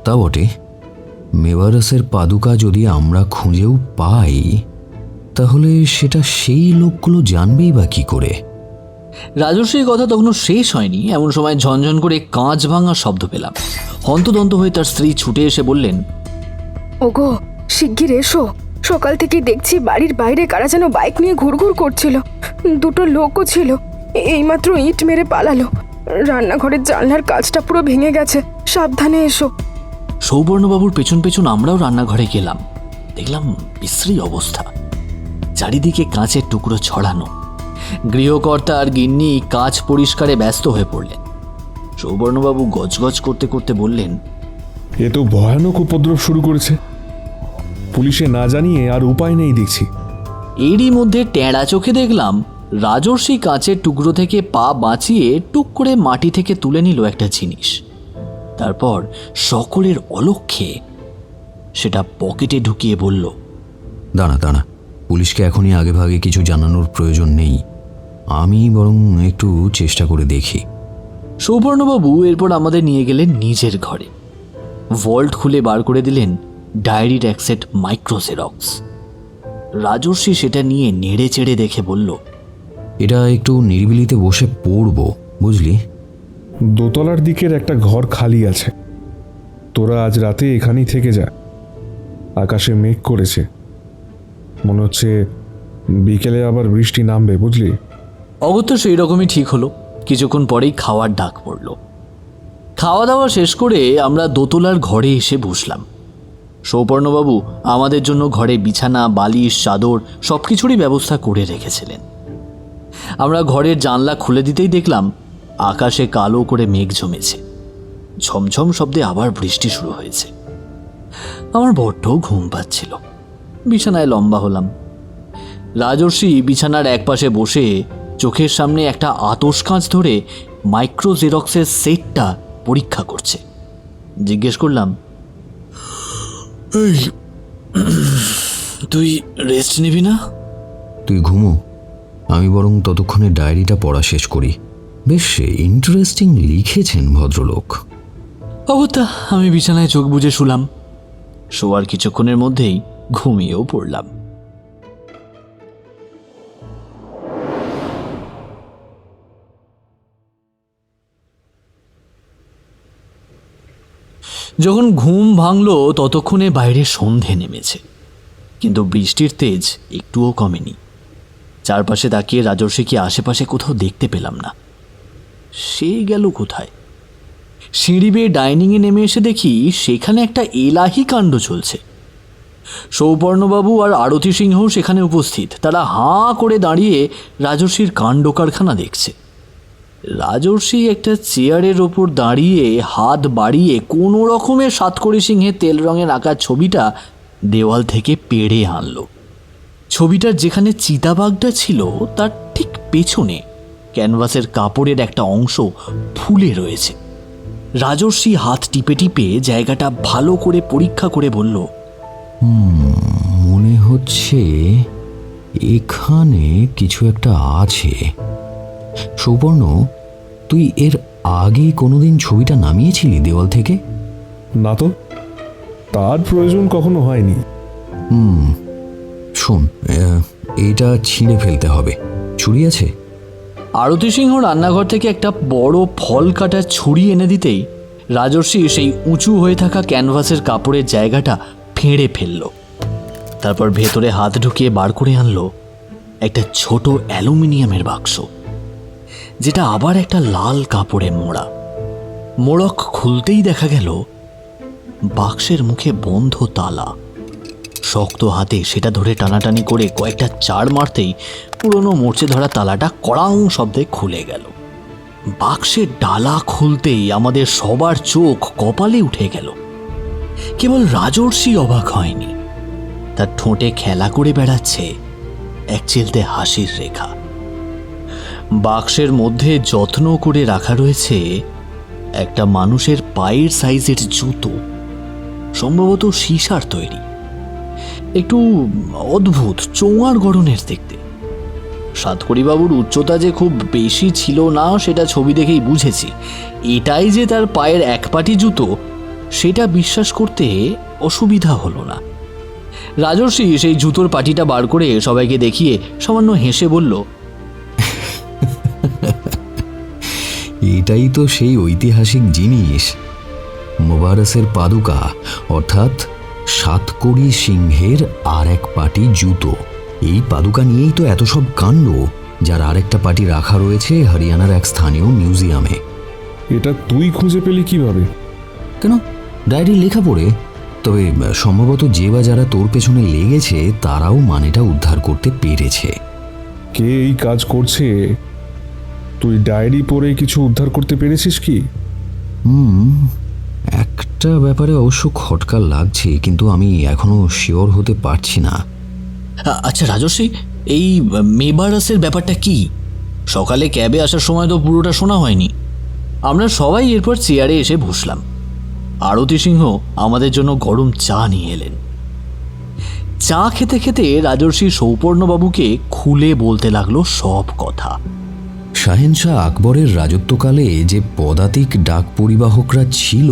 তা বটে। মেবারসের পাদুকা যদি আমরা খুঁজেও পাই, তাহলে সেটা সেই লোকগুলো জানবেই বা কি করে? রাজর্ষির কথা তখনও শেষ হয়নি, এমন সময় ঝনঝন করে কাঁচ ভাঙার শব্দ পেলাম। হন্তদন্ত হয়ে তার স্ত্রী ছুটে এসে বললেন, ওগো শিগগির এসো, সকাল থেকে দেখছি বাড়ির বাইরে কারা যেন বাইক নিয়ে ঘুরঘুর করছিল, দুটো লোকও ছিল, এইমাত্র ইট মেরে পালালো, রান্নাঘরের জানলার কাজটা পুরো ভেঙে গেছে, সাবধানে এসো। সৌবর্ণবাবুর পেছন পেছন আমরাও রান্নাঘরে গেলাম। দেখলাম বিশ্রী অবস্থা, চারিদিকে কাঁচের টুকরো ছড়ানো। গৃহকর্তা আর গিন্নি কাজ পরিষ্কারে ব্যস্ত হয়ে পড়লেন। সৌবর্ণবাবু গজগজ করতে করতে বললেন, এ তো ভয়ানক উপদ্রব শুরু করেছে, পুলিশে না জানিয়ে আর উপায় নেই দেখছি। এরই মধ্যে টেঁড়া চোখে দেখলাম রাজর্ষি কাঁচের টুকরো থেকে পা বাঁচিয়ে টুক করে মাটি থেকে তুলে নিল একটা জিনিস। তারপর সকলের অলক্ষ্যে সেটা পকেটে ঢুকিয়ে বলল, দাঁড়া দাঁড়া, পুলিশকে এখনই আগে ভাগে কিছু জানানোর প্রয়োজন নেই, আমি বরং একটু চেষ্টা করে দেখি। সৌবর্ণবাবু এরপর আমাদের নিয়ে গেলেন নিজের ঘরে। ভল্ট খুলে বার করে দিলেন ডায়েরির এক সেট মাইক্রো জেরক্স। রাজর্ষি সেটা নিয়ে নেড়ে চেড়ে দেখে বলল, এটা একটু নিরিবিলিতে বসে পড়বো, বুঝলি? দোতলার দিকের একটা ঘর খালি আছে, তোরা আজ রাতে এখানেই থেকে যা। আকাশে মেঘ করেছে, মনে হচ্ছে বিকেলে আবার বৃষ্টি নামবে, বুঝলি? অগত্যা সেই রকমই ঠিক হলো। কিছুক্ষণ পরেই খাওয়ার ডাক পড়ল। খাওয়া দাওয়া শেষ করে আমরা দোতলার ঘরে এসে বসলাম। সৌপর্ণবাবু আমাদের জন্য ঘরে বিছানা, বালিশ, চাদর সব কিছুরই ব্যবস্থা করে রেখেছিলেন। আমরা ঘরের জানলা খুলে দিতেই দেখলাম আকাশে কালো করে মেঘ জমেছে। ঝমঝম শব্দে আবার বৃষ্টি শুরু হয়েছে। আমার বড্ড ঘুম পাচ্ছিল। বিছানায় লম্বা হলাম। রাজর্ষি বিছানার একপাশে বসে চোখের সামনে একটা আতশ কাঁচ ধরে মাইক্রো জেরক্সের সেটটা পরীক্ষা করছে। জিজ্ঞেস করলাম, তুই রেস্ট নিবি না? তুই ঘুমো, আমি বরং ততক্ষণে ডায়েরিটা পড়া শেষ করি। বেশ ইন্টারেস্টিং লিখেছেন ভদ্রলোক। অগত্যা আমি বিছানায় চোখ বুজে শুলাম। শোয়ার কিছুক্ষণের মধ্যেই ঘুমিয়েও পড়লাম। যখন ঘুম ভাঙল ততক্ষণে বাইরে সন্ধে নেমেছে, কিন্তু বৃষ্টির তেজ একটুও কমেনি। চারপাশে তাকিয়ে রাজর্ষিকে আশেপাশে কোথাও দেখতে পেলাম না। সে গেল কোথায়? সিঁড়ি বেয়ে ডাইনিংয়ে নেমে এসে দেখি সেখানে একটা এলাহি কাণ্ড চলছে। সৌপর্ণবাবু আর আরতি সিংহ সেখানে উপস্থিত। তারা হাঁ করে দাঁড়িয়ে রাজর্ষির কাণ্ড কারখানা দেখছে। রাজর্ষি একটা চেয়ারের ওপর দাঁড়িয়ে হাত বাড়িয়ে কোনো রকমের সাতকড়ি সিংহের তেল রঙের আঁকা ছবিটা দেওয়াল থেকে পেড়ে আনল। ছবিটার যেখানে চিতাবাঘটা ছিল তার ঠিক পেছনে ক্যানভাসের কাপড়ের একটা অংশ ফুলে রয়েছে। রাজর্ষি হাত টিপে টিপে জায়গাটা ভালো করে পরীক্ষা করে বলল, মনে হচ্ছে এখানে কিছু একটা আছে। সৌপর্ণ, তুই এর আগে কোনোদিন ছবিটা নামিয়েছিলি দেওয়াল থেকে? না তো, তার প্রয়োজন কখনো হয়নি। শোন, এটা ছিঁড়ে ফেলতে হবে। ছুরি আছে? আরতি সিংহ রান্নাঘর থেকে একটা বড় ফল কাটার ছুরি এনে দিতেই রাজর্ষি সেই উঁচু হয়ে থাকা ক্যানভাসের কাপড়ের জায়গাটা ফেঁড়ে ফেলল। তারপর ভেতরে হাত ঢুকিয়ে বার করে আনলো একটা ছোট অ্যালুমিনিয়ামের বাক্স, যেটা আবার একটা লাল কাপড়ে মোড়া। মোড়ক খুলতেই দেখা গেল বাক্সের মুখে বন্ধ তালা। শক্ত হাতে সেটা ধরে টানাটানি করে কয়েকটা চাড় মারতেই পুরনো মরচে ধরা তালাটা কড়াং শব্দে খুলে গেল। বাক্সের ডালা খুলতেই আমাদের সবার চোখ কপালে উঠে গেল। কেবল রাজর্ষি অবাক হয়নি, তার ঠোঁটে খেলা করে বেড়াচ্ছে এক চিলতে হাসির রেখা। বাক্সের মধ্যে যত্ন করে রাখা রয়েছে একটা মানুষের পায়ের সাইজের জুতো, সম্ভবত সীসার তৈরি। একটু অদ্ভুত চোঙার গড়নের দেখতে। সাতকড়িবাবুর উচ্চতা যে খুব বেশি ছিল না সেটা ছবি দেখেই বুঝেছি। এটাই যে তার পায়ের এক পাটি জুতো সেটা বিশ্বাস করতে অসুবিধা হলো না। রাজর্ষি সেই জুতোর পাটিটা বার করে সবাইকে দেখিয়ে সামান্য হেসে বলল, এটাই তো সেই ঐতিহাসিক জিনিস, মোবারসের পাদুকা, অর্থাৎ সাতকড়ি সিংহের আর এক পাটি জুতো। এই পাদুকা নিয়েই তো এত সব কাণ্ড, যার আরেকটা পাটি রাখা রয়েছে হরিয়ানার এক স্থানীয় মিউজিয়ামে। এটা তুই খুঁজে পেলি কিভাবে? কেন, ডায়েরি লেখা পড়ে। তবে সম্ভবত যে বা যারা তোর পেছনে লেগেছে তারাও মানেটা উদ্ধার করতে পেরেছে। কে এই কাজ করছে? তুই ডায়েরি পড়ে কিছু উদ্ধার করতে পেরেছিস কি? একটা ব্যাপারে অবশ্য খটকা লাগছে, কিন্তু আমি এখনো শিওর হতে পারছি না। আচ্ছা রাজর্ষি, এই মেবারাসের ব্যাপারটা কি? সকালে ক্যাবে আসার সময় তো পুরোটা শোনা হয়নি। আমরা সবাই এরপর চেয়ারে এসে বসলাম। আরতি সিংহ আমাদের জন্য গরম চা নিয়ে এলেন। চা খেতে খেতে রাজর্ষি সৌপর্ণবাবুকে খুলে বলতে লাগলো সব কথা। শাহেনশাহ আকবরের রাজত্বকালে যে পদাতিক ডাক পরিবাহকরা ছিল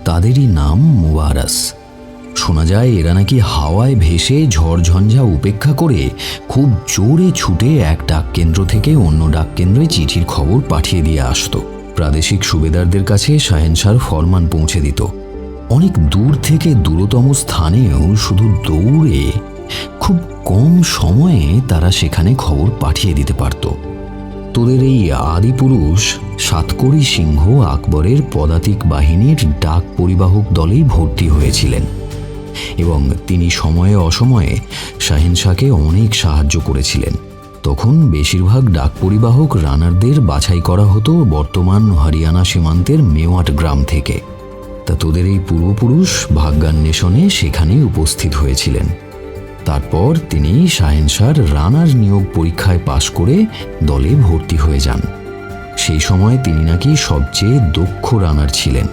তাদেরই নাম মুবারাস। শোনা যায় এরা নাকি হাওয়ায় ভেসে ঝড়ঝঞ্ঝা উপেক্ষা করে খুব জোরে ছুটে এক ডাককেন্দ্র থেকে অন্য ডাককেন্দ্রে চিঠির খবর পাঠিয়ে দিয়ে আসতো। প্রাদেশিক সুবেদারদের কাছে শাহেনশাহর ফরমান পৌঁছে দিত। অনেক দূর থেকে দূরতম স্থানেও শুধু দৌড়ে খুব কম সময়ে তারা সেখানে খবর পাঠিয়ে দিতে পারত। তোদের এই আদিপুরুষ সাতকড়ি সিংহ আকবরের পদাতিক বাহিনীর ডাক পরিবাহক দলেই ভর্তি হয়েছিলেন এবং তিনি সময়ে অসময়ে শাহেনশাহকে অনেক সাহায্য করেছিলেন। তখন বেশিরভাগ ডাক পরিবাহক রানারদের বাছাই করা হতো বর্তমান হরিয়ানা সীমান্তের মেওয়াট গ্রাম থেকে। তা তোদের এই পূর্বপুরুষ ভাগ্যান্বেষণে সেখানে উপস্থিত হয়েছিলেন। তারপর তিনি শাহেনশাহর রানার নিয়োগ পরীক্ষায় পাশ করে দলে ভর্তি হয়ে যান। সেই সময় তিনি নাকি সবচেয়ে দক্ষ রানার ছিলেন।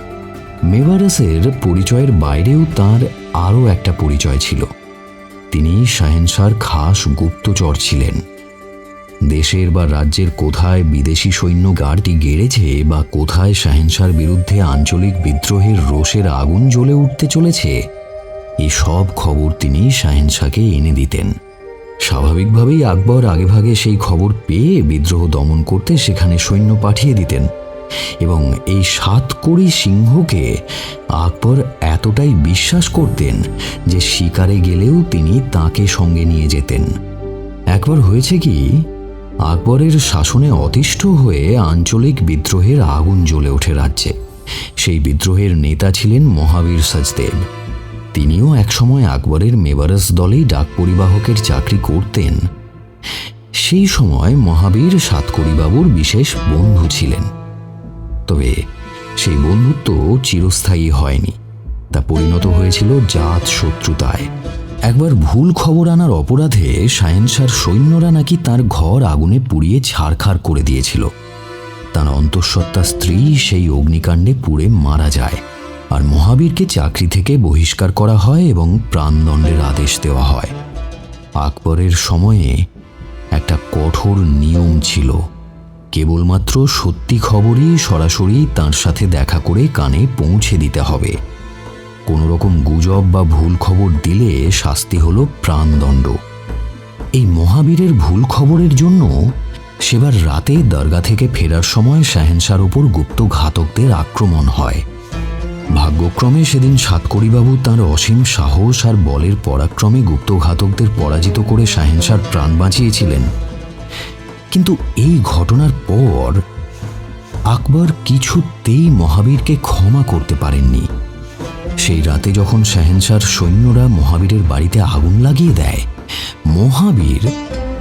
মেবারাসের পরিচয়ের বাইরেও তার আরও একটা পরিচয় ছিল। তিনি শাহেনশাহর খাস গুপ্তচর ছিলেন। দেশের বা রাজ্যের কোথায় বিদেশি সৈন্য গাড়টি গেড়েছে বা কোথায় শাহেনশাহর বিরুদ্ধে আঞ্চলিক বিদ্রোহের রোষের আগুন জ্বলে উঠতে চলেছে, এই সব খবর তিনি শাহেনশাহকে এনে দিতেন। স্বাভাবিকভাবেই আকবর আগেভাগে সেই খবর পেয়ে বিদ্রোহ দমন করতে সেখানে সৈন্য পাঠিয়ে দিতেন এবং এই সাতকড়ি সিংহকে আকবর এতটাই বিশ্বাস করতেন যে শিকারে গেলেও তিনি তাকে সঙ্গে নিয়ে যেতেন। একবার হয়েছে কি, আকবরের শাসনে অতিষ্ঠ হয়ে আঞ্চলিক বিদ্রোহের আগুন জ্বলে ওঠে রাজ্যে। সেই বিদ্রোহের নেতা ছিলেন মহাবীর সচদেব। তিনিও একসময় আকবরের মেবারস দলেই ডাক পরিবাহকের চাকরি করতেন। সেই সময় মহাবীর সাতকড়িবাবুর বিশেষ বন্ধু ছিলেন। তবে সেই বন্ধুত্ব চিরস্থায়ী হয়নি, তা পরিণত হয়েছিল জাত শত্রুতায়। একবার ভুল খবর আনার অপরাধে শাহেনশাহর সৈন্যরা নাকি তার ঘর আগুনে পুড়িয়ে ছারখার করে দিয়েছিল। তার অন্তঃসত্ত্বা স্ত্রী সেই অগ্নিকাণ্ডে পুড়ে মারা যায় আর মহাবীরকে চাকরি থেকে বহিষ্কার করা হয় এবং প্রাণদণ্ডের আদেশ দেওয়া হয়। আকবরের সময়ে একটা কঠোর নিয়ম ছিল, কেবলমাত্র সত্যি খবরই সরাসরি তার সাথে দেখা করে কানে পৌঁছে দিতে হবে। কোনো রকম গুজব বা ভুল খবর দিলে শাস্তি হলো প্রাণদণ্ড। এই মহাবীরের ভুল খবরের জন্য সেবার রাতে দরগা থেকে ফেরার সময় শাহেনশাহর উপর গুপ্ত ঘাতকদের আক্রমণ হয়। ভাগ্যক্রমে সেদিন সাতকড়িবাবু তাঁর অসীম সাহস আর বলের পরাক্রমে গুপ্ত ঘাতকদের পরাজিত করে শাহেনশাহর প্রাণ বাঁচিয়েছিলেন। কিন্তু এই ঘটনার পর আকবর কিছুতেই মহাবীরকে ক্ষমা করতে পারেননি। সেই রাতে যখন শাহেনশাহর সৈন্যরা মহাবীরের বাড়িতে আগুন লাগিয়ে দেয়, মহাবীর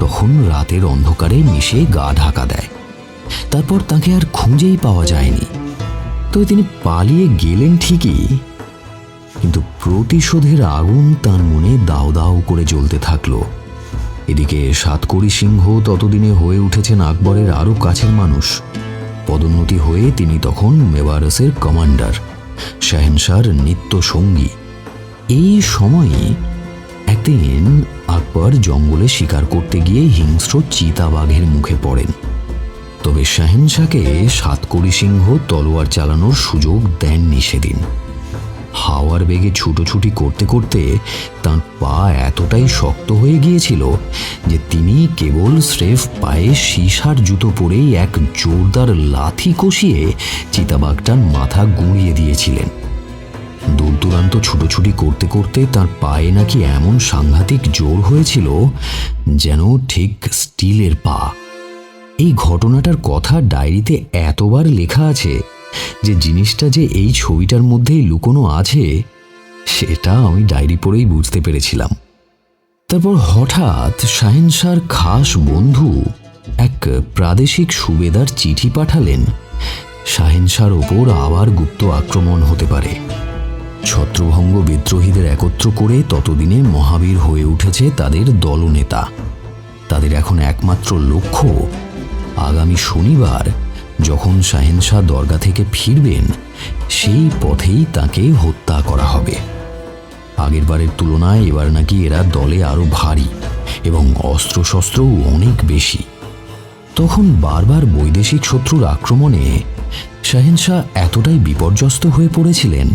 তখন রাতের অন্ধকারে মিশে গা ঢাকা দেয়। তারপর তাকে আর খুঁজেই পাওয়া যায়নি। তবে তিনি পালিয়ে গেলেন ঠিকই, কিন্তু প্রতিশোধের আগুন তার মনে দাউ দাউ করে জ্বলতে থাকলো। এদিকে সাতকড়ি সিংহ ততদিনে হয়ে উঠেছেন আকবরের আরও কাছের মানুষ। পদোন্নতি হয়ে তিনি তখন মেবারসের কমান্ডার, শাহেনশাহর নিত্য সঙ্গী। এই সময়ে একদিন আকবর জঙ্গলে শিকার করতে গিয়ে হিংস্র চিতাবাঘের মুখে পড়েন। তবে শাহেনশাহকে সাতকড়ি সিংহ তলোয়ার চালানোর সুযোগ দেননি সেদিন। হাওয়ার বেগে ছুটোছুটি করতে করতে তার পা এতটাই শক্ত হয়ে গিয়েছিল যে তিনি কেবল স্রেফ পায়ে সীসার জুতো পরেই এক জোরদার লাথি কষিয়ে চিতাবাঘটার মাথা গুঁড়িয়ে দিয়েছিলেন। দূর দূরান্ত ছুটোছুটি করতে করতে তার পায়ে নাকি এমন সাংঘাতিক জোর হয়েছিল যেন ঠিক স্টিলের পা। এই ঘটনাটার কথা ডায়েরিতে এতবার লেখা আছে যে জিনিসটা যে এই ছবিটার মধ্যেই লুকোনো আছে সেটা আমি ডায়েরি পড়েই বুঝতে পেরেছিলাম। তারপর হঠাৎ শাহেনশাহর খাস বন্ধু এক প্রাদেশিক সুবেদার চিঠি পাঠালেন শাহেনশাহর ওপর আবার গুপ্ত আক্রমণ হতে পারে। ছত্রভঙ্গ বিদ্রোহীদের একত্র করে ততদিনে মহাবীর হয়ে উঠেছে তাদের দলনেতা। তাদের এখন একমাত্র লক্ষ্য আগামী শনিবার যখন শাহেনশাহ দরগা থেকে ফিরবেন সেই পথেই তাকে হত্যা করা হবে। আগেরবারের তুলনায় এবার নাকি এরা দলে আরো ভারী এবং অস্ত্রশস্ত্রও অনেক বেশি। তখন বারবার বৈদেশিক শত্রুর আক্রমণে শাহেনশাহ এতটাই বিপর্যস্ত হয়ে পড়েছিলেন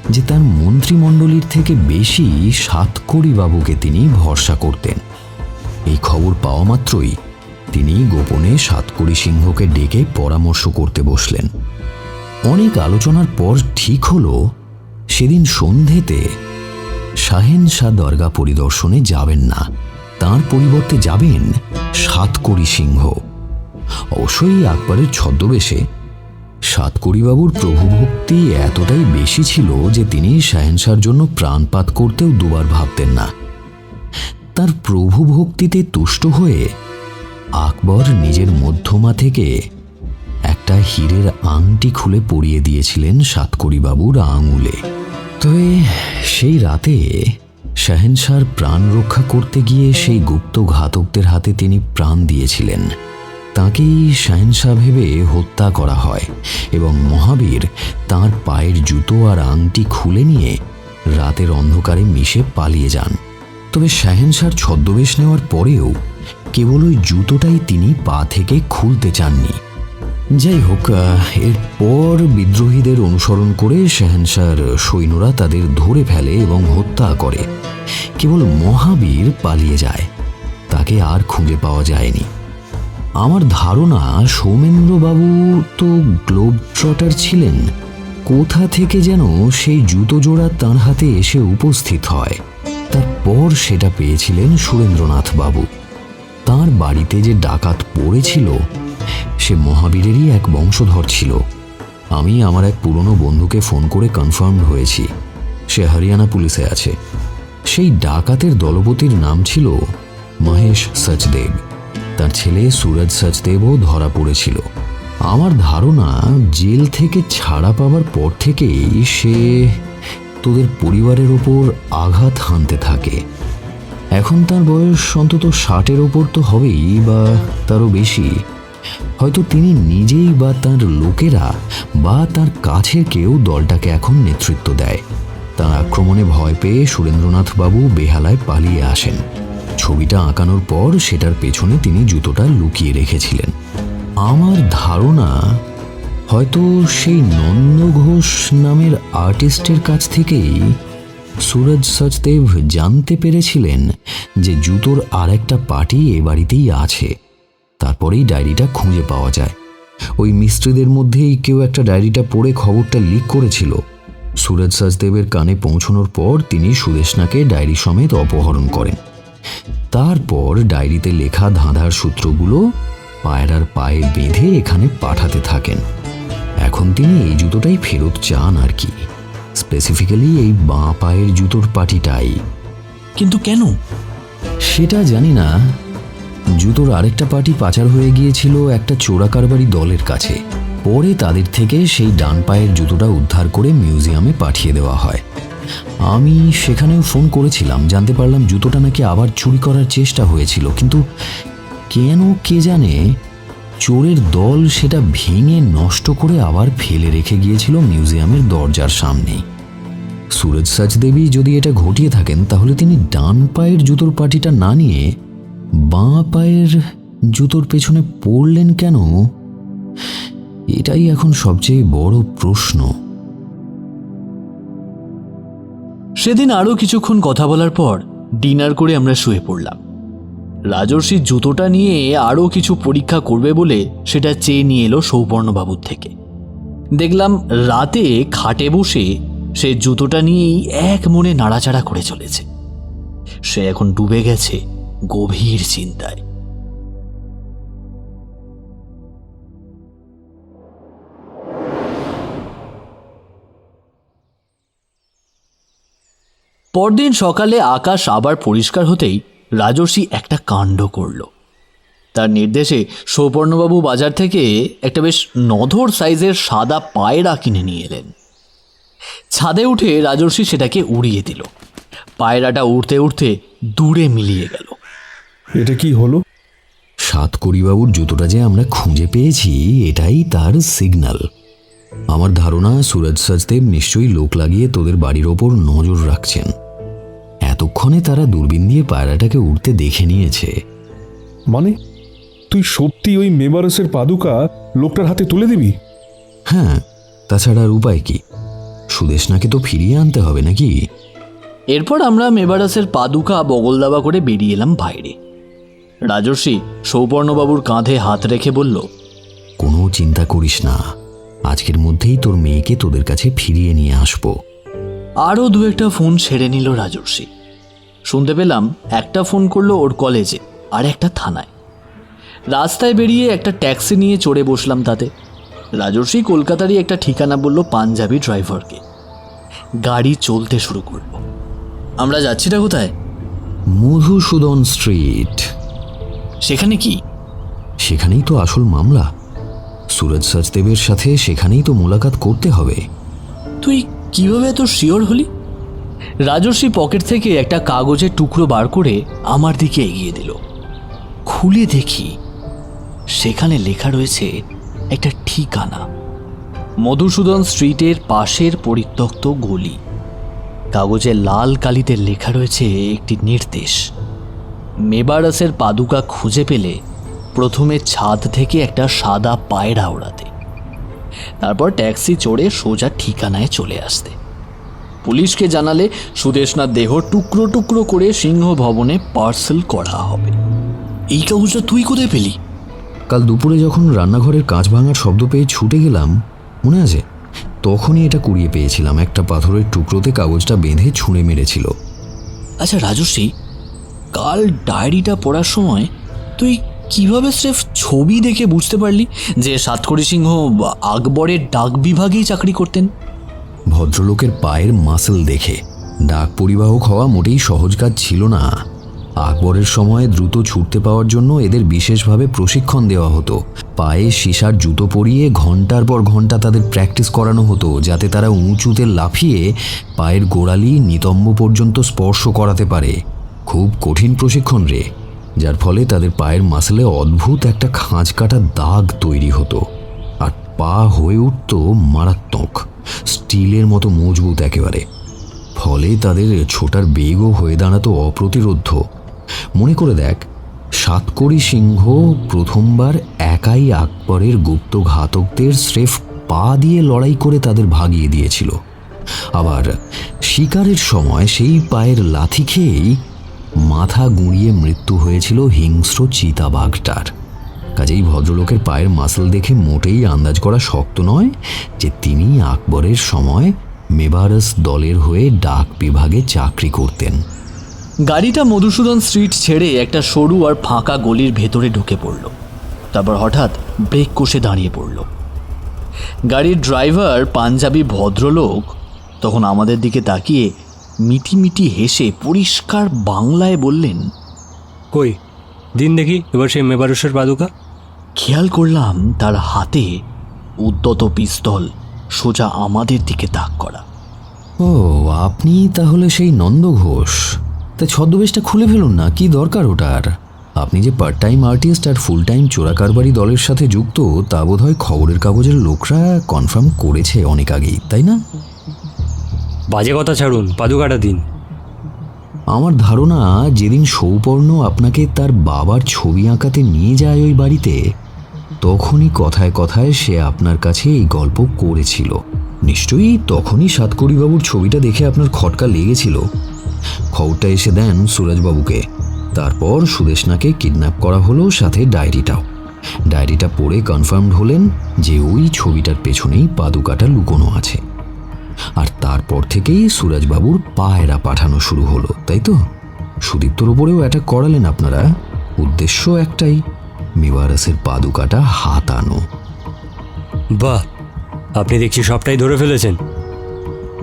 যে তার মন্ত্রিমণ্ডলীর থেকে বেশি সাতকড়ি বাবুকে তিনি ভরসা করতেন। এই খবর পাওয়া মাত্রই তিনি গোপনে সাতকড়ি সিংহকে ডেকে পরামর্শ করতে বসলেন। অনেক আলোচনার পর ঠিক হলো সেদিন সন্ধেতে শাহেনশাহ দরগা পরিদর্শনে যাবেন না, তার পরিবর্তে যাবেন সাতকড়ি সিংহ। অবশ্যই আকবরের ছদ্মবেশে। সাতকড়িবাবুর প্রভুভক্তি এতটাই বেশি ছিল যে তিনি শাহেনশাহর জন্য প্রাণপাত করতেও দুবার ভাবতেন না। তার প্রভুভক্তিতে তুষ্ট হয়ে আকবর নিজের মধ্যমা থেকে একটা হীরের আংটি খুলে পরিয়ে দিয়েছিলেন সাতকড়িবাবুর আঙুলে। তবে সেই রাতে শাহেনশাহর প্রাণ রক্ষা করতে গিয়ে সেই গুপ্ত ঘাতকদের হাতে তিনি প্রাণ দিয়েছিলেন। তাকেই শাহেনশাহ ভেবে হত্যা করা হয় এবং মহাবীর তাঁর পায়ের জুতো আর আংটি খুলে নিয়ে রাতের অন্ধকারে মিশে পালিয়ে যান। তবে শাহেনশাহর ছদ্মবেশ নেওয়ার পরেও কেবল ওই জুতোটাই তিনি পা থেকে খুলতে চাননি। যাই হোক, এরপর বিদ্রোহীদের অনুসরণ করে শাহেনশাহর সৈন্যরা তাদের ধরে ফেলে এবং হত্যা করে। কেবল মহাবীর পালিয়ে যায়, তাকে আর খুঁজে পাওয়া যায়নি। আমার ধারণা সৌমেন্দ্রবাবু তো গ্লোব ট্রটার ছিলেন। কোথা থেকে যেন সেই জুতো জোড়া তাঁর হাতে এসে উপস্থিত হয়। তারপর সেটা পেয়েছিলেন সুরেন্দ্রনাথ বাবু। তাঁর বাড়িতে যে ডাকাত পড়েছিল সে মহাবীরেরই এক বংশধর ছিল। আমি আমার এক পুরনো বন্ধুকে ফোন করে কনফার্ম হয়েছি, সে হরিয়ানা পুলিশে আছে। সেই ডাকাতের দলপতির নাম ছিল মহেশ সচদেব। তার ছেলে সুরজ সচদেবও ধরা পড়েছিল। আমার ধারণা জেল থেকে ছাড়া পাওয়ার পর থেকেই সে তোদের পরিবারের ওপর আঘাত হানতে থাকে। এখন তার বয়স অন্তত 60-এর ওপর তো হবেই, বা তারও বেশি। হয়তো তিনি নিজেই বা তার লোকেরা বা তার কাছের কেউ দলটাকে এখন নেতৃত্ব দেয়। তার আক্রমণে ভয় পেয়ে সুরেন্দ্রনাথ বাবু বেহালায় পালিয়ে আসেন। ছবিটা আঁকানোর পর সেটার পেছনে তিনি জুতোটা লুকিয়ে রেখেছিলেন। আমার ধারণা হয়তো সেই নন্দ ঘোষ নামের আর্টিস্টের কাছ থেকেই সুরজ সচদেব জানতে পেরেছিলেন যে জুতোর আর একটা পার্টি এ বাড়িতেই আছে। তারপরেই ডায়েরিটা খুঁজে পাওয়া যায়। ওই মিস্ত্রিদের মধ্যেই কেউ একটা ডায়েরিটা পড়ে খবরটা লিক করেছিল। সুরজ সচদেবের কানে পৌঁছানোর পর তিনি সুদেষ্ণাকে ডায়েরি সমেত অপহরণ করেন। তারপর ডায়েরিতে লেখা ধাঁধার সূত্রগুলো পায়রার পায়ে বেঁধে এখানে পাঠাতে থাকেন। এখন তিনি এই জুতোটাই ফেরত চান আর কি, স্পেসিফিক্যালি এই বাঁ পায়ের জুতোর পাটিটাই। কিন্তু কেন সেটা জানি না। জুতোর আরেকটা পাটি পাচার হয়ে গিয়েছিল একটা চোরাকারবারি দলের কাছে। পরে তাদের থেকে সেই ডান পায়ের জুতোটা উদ্ধার করে মিউজিয়ামে পাঠিয়ে দেওয়া হয়। আমি সেখানেও ফোন করেছিলাম, জানতে পারলাম জুতোটা নাকি আবার চুরি করার চেষ্টা হয়েছিল, কিন্তু কেন কে জানে চোরের দল সেটা ভেঙে নষ্ট করে আবার ফেলে রেখে গিয়েছিল মিউজিয়ামের দরজার সামনেই। সুরজ সচদেবী যদি এটা ঘটিয়ে থাকেন তাহলে তিনি ডান পায়ের জুতোর পাটিটা না নিয়ে বাঁ পায়ের জুতোর পেছনে পড়লেন কেন? এটাই এখন সবচেয়ে বড় প্রশ্ন। সেদিন আরও কিছুক্ষণ কথা বলার পর ডিনার করে আমরা শুয়ে পড়লাম। রাজর্ষির জুতোটা নিয়ে আরও কিছু পরীক্ষা করবে বলে সেটা চেয়ে নিয়ে এলো সৌপর্ণবাবুর থেকে। দেখলাম রাতে খাটে বসে সে জুতোটা নিয়েই এক মনে নাড়াচাড়া করে চলেছে। সে এখন ডুবে গেছে গভীর চিন্তায়। পরদিন সকালে আকাশ আবার পরিষ্কার হতেই রাজর্ষি একটা কাণ্ড করল। তার নির্দেশে সৌপর্ণবাবু বাজার থেকে একটা বেশ নধর সাইজের সাদা পায়রা কিনে নিয়ে এলেন। ছাদে উঠে রাজর্ষি সেটাকে উড়িয়ে দিল। পায়রাটা উড়তে উড়তে দূরে মিলিয়ে গেল। এটা কি হলো? সাতকড়িবাবুর জুতোটা যে আমরা খুঁজে পেয়েছি, এটাই তার সিগন্যাল। আমার ধারণা সুরজ সাজদেব নিশ্চয়ই লোক লাগিয়ে তোদের বাড়ির ওপর নজর রাখছেন। এতক্ষণে তারা দূরবীন দিয়ে পায়রাটাকে উড়তে দেখে নিয়েছে। মানে তুই সত্যি ওই মেবারসের পাদুকা লোকটার হাতে তুলে দিবি? হ্যাঁ, তাছাড়া আর উপায় কি? সুদেশনাকে তো ফিরিয়ে আনতে হবে নাকি? এরপর আমরা মেবারাসের পাদুকা বগল দাবা করে বেরিয়ে এলাম বাইরে। রাজর্ষি সৌপর্ণবাবুর কাঁধে হাত রেখে বলল, কোনো চিন্তা করিস না, আজকের মধ্যেই তোর মেয়েকে তোদের কাছে ফিরিয়ে নিয়ে আসবো। আরও দু একটা ফোন সেরে নিল রাজর্ষি। শুনতে পেলাম একটা ফোন করলো ওর কলেজে আর একটা থানায়। রাস্তায় বেরিয়ে একটা ট্যাক্সি নিয়ে চড়ে বসলাম তাতে। রাজর্ষি কলকাতারই একটা ঠিকানা বলল পাঞ্জাবি ড্রাইভারকে। গাড়ি চলতে শুরু করলো। আমরা যাচ্ছিটা কোথায়? মধুসূদন স্ট্রিট। সেখানে কি? সেখানেই তো আসল মামলা। সুরজ সাজদেবের সাথে সেখানেই তো মোলাকাত করতে হবে। তুই কিভাবে এত শিওর হলি? রাজর্ষি পকেট থেকে একটা কাগজের টুকরো বার করে আমার দিকে এগিয়ে দিল। খুলে দেখি সেখানে লেখা রয়েছে একটা ঠিকানা, মধুসূদন স্ট্রিটের পাশের পরিত্যক্ত গলি। কাগজে লাল কালিতে লেখা রয়েছে একটি নির্দেশ, মেবারাসের পাদুকা খুঁজে পেলে প্রথমে ছাদ থেকে একটা সাদা পায়রা ওড়াতে, তারপর ট্যাক্সি চড়ে সোজা ঠিকানায় চলে আসতে। পুলিশকে জানালে সুদেশনার দেহ টুকরো টুকরো করে সিংহ ভবনে পার্সেল করা হবে। এই কাগজটা তুই কোথায় পেলি? কাল দুপুরে যখন রান্নাঘরের কাঁচ ভাঙার শব্দ পেয়ে ছুটে গেলাম, মনে আছে? তখনই এটা কুড়িয়ে পেয়েছিলাম। একটা পাথরের টুকরোতে কাগজটা বেঁধে ছুঁড়ে মেরেছিল। আচ্ছা রাজর্ষি, কাল ডায়েরিটা পড়ার সময় তুই কিভাবে স্রেফ ছবি দেখে বুঝতে পারলি যে সাতকড়ি সিংহ আকবরের ডাক বিভাগেই চাকরি করতেন? ভদ্রলোকের পায়ের মাসেল দেখে। ডাক পরিবাহক হওয়া মোটেই সহজ কাজ ছিল না। আকবরের সময় দ্রুত ছুটতে পাওয়ার জন্য এদের বিশেষভাবে প্রশিক্ষণ দেওয়া হতো। পায়ে সীসার জুতো পরিয়ে ঘন্টার পর ঘন্টা তাদের প্র্যাকটিস করানো হতো, যাতে তারা উঁচুতে লাফিয়ে পায়ের গোড়ালি নিতম্ব পর্যন্ত স্পর্শ করাতে পারে। খুব কঠিন প্রশিক্ষণ রে, যার ফলে তাদের পায়ের মাসেলে অদ্ভুত একটা খাঁজ কাটা দাগ তৈরি হতো, আর পা হয়ে উঠত মারাত্মক, স্টিলের মতো মজবুত একেবারে। ফলে তাদের ছোটার বেগও হয়ে দাঁড়াতো অপ্রতিরোধ্য। মনে করে দেখ, সাতকড়ি সিংহ প্রথমবার একাই আকবরের গুপ্ত ঘাতকদের স্রেফ পা দিয়ে লড়াই করে তাদের ভাগিয়ে দিয়েছিল। আবার শিকারের সময় সেই পায়ের লাথি খেয়েই মাথা গুঁড়িয়ে মৃত্যু হয়েছিল হিংস্র চিতাবাঘটার। কাজেই ভদ্রলোকের পায়ের মাসল দেখে মোটেই আন্দাজ করা শক্ত নয় যে তিনি আকবরের সময় মেবারস দলের হয়ে ডাক বিভাগে চাকরি করতেন। গাড়িটা মধুসূদন স্ট্রিট ছেড়ে একটা সরু আর ফাঁকা গলির ভেতরে ঢুকে পড়ল। তারপর হঠাৎ ব্রেক কষে দাঁড়িয়ে পড়ল। গাড়ির ড্রাইভার পাঞ্জাবি ভদ্রলোক তখন আমাদের দিকে তাকিয়ে মিটিমিটি হেসে পরিষ্কার বাংলায় বললেন, কই দিন দেখি এবার সেই মেবারসের পাদুকা। খেয়াল করলাম তার হাতে উদ্যত পিস্তল সোজা আমাদের দিকে তাক করা। ও, আপনি তাহলে সেই নন্দ ঘোষ। তা ছদ্মবেশটা খুলে ফেলুন না, কি দরকার ওটার? আপনি যে পার্ট টাইম আর্টিস্ট আর ফুল টাইম চোরাকারবারি দলের সাথে যুক্ত তা বোধহয় খবরের কাগজের লোকরা কনফার্ম করেছে অনেক আগেই, তাই না? বাজে কথা ছাড়ুন, পাদুকাটা দিন। আমার ধারণা যেদিন সৌপর্ণ আপনাকে তার বাবার ছবি আঁকাতে নিয়ে যায় ওই বাড়িতে, তখনই কথায় কথায় সে আপনার কাছে এই গল্প করেছিল। নিশ্চয়ই তখনই সাতকড়িবাবুর ছবিটা দেখে আপনার খটকা লেগেছিল। খবরটা এসে দেন সুরজবাবুকে। তারপর সুদেশনাকে কিডন্যাপ করা হলো, সাথে ডায়েরিটাও। ডায়েরিটা পড়ে কনফার্মড হলেন যে ওই ছবিটার পেছনেই পাদুকাটা লুকোনো আছে। আর তারপর থেকেই সুরজবাবুর পায়রা পাঠানো শুরু হলো, তাই তো? সুদীপ্তর ওপরেও অ্যাটাক করালেন আপনারা। উদ্দেশ্য একটাই, মেবারসের পাদুকাটা হাতানো। বাহ, আপনি দেখছি সবটাই ধরে ফেলেছেন।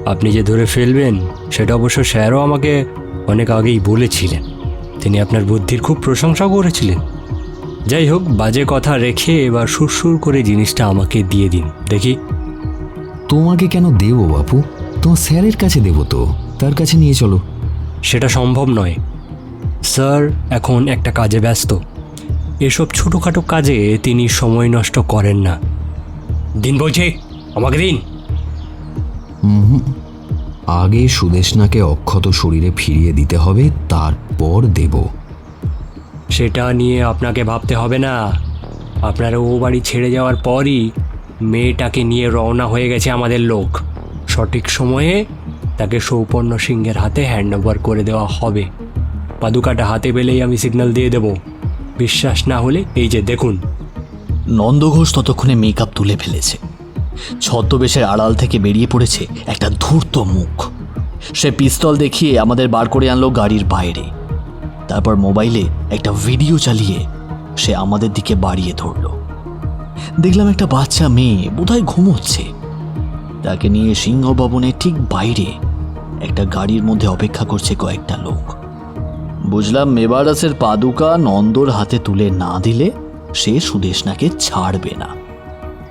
আপনি যে ধরে ফেলবেন সেটা অবশ্য স্যারও আমাকে অনেক আগেই বলেছিলেন। তিনি আপনার বুদ্ধির খুব প্রশংসা করেছিলেন। যাই হোক, বাজে কথা রেখে এবার সুরসুর করে জিনিসটা আমাকে দিয়ে দিন দেখি। তোমাকে কেন দেবো বাপু? তোমার স্যারের কাছে দেবো তো, তার কাছে নিয়ে চলো। সেটা সম্ভব নয়। স্যার এখন একটা কাজে ব্যস্ত। এসব ছোটোখাটো কাজে তিনি সময় নষ্ট করেন না। দিন বলছে, আমাকে দিন। আগে সুদেশনাকে অক্ষত শরীরে ফিরিয়ে দিতে হবে, তারপর দেব। সেটা নিয়ে আপনাকে ভাবতে হবে না। আপনারা ও বাড়ি ছেড়ে যাওয়ার পরই মেয়েটাকে নিয়ে রওনা হয়ে গেছে আমাদের লোক। সঠিক সময়ে তাকে সৌপর্ণ সিংহের হাতে হ্যান্ডওভার করে দেওয়া হবে। পাদুকাটা হাতে পেলেই আমি সিগন্যাল দিয়ে দেব। বিশ্বাস না হলে এই যে দেখুন। নন্দঘোষ ততক্ষণে মেকআপ তুলে ফেলেছে। ছদ্মবেশের আড়াল থেকে বেরিয়ে পড়েছে একটা ধূর্ত মুখ। সে পিস্তল দেখিয়ে আমাদের বার করে আনলো গাড়ির বাইরে। তারপর মোবাইলে একটা ভিডিও চালিয়ে সে আমাদের দিকে বাড়িয়ে ধরল। দেখলাম একটা বাচ্চা মেয়ে বোধহয় ঘুমোচ্ছে। তাকে নিয়ে সিংহ ভবনের ঠিক বাইরে একটা গাড়ির মধ্যে অপেক্ষা করছে কয়েকটা লোক। বুঝলাম মেবারসের পাদুকা নন্দর হাতে তুলে না দিলে সে সুদেশনাকে ছাড়বে না।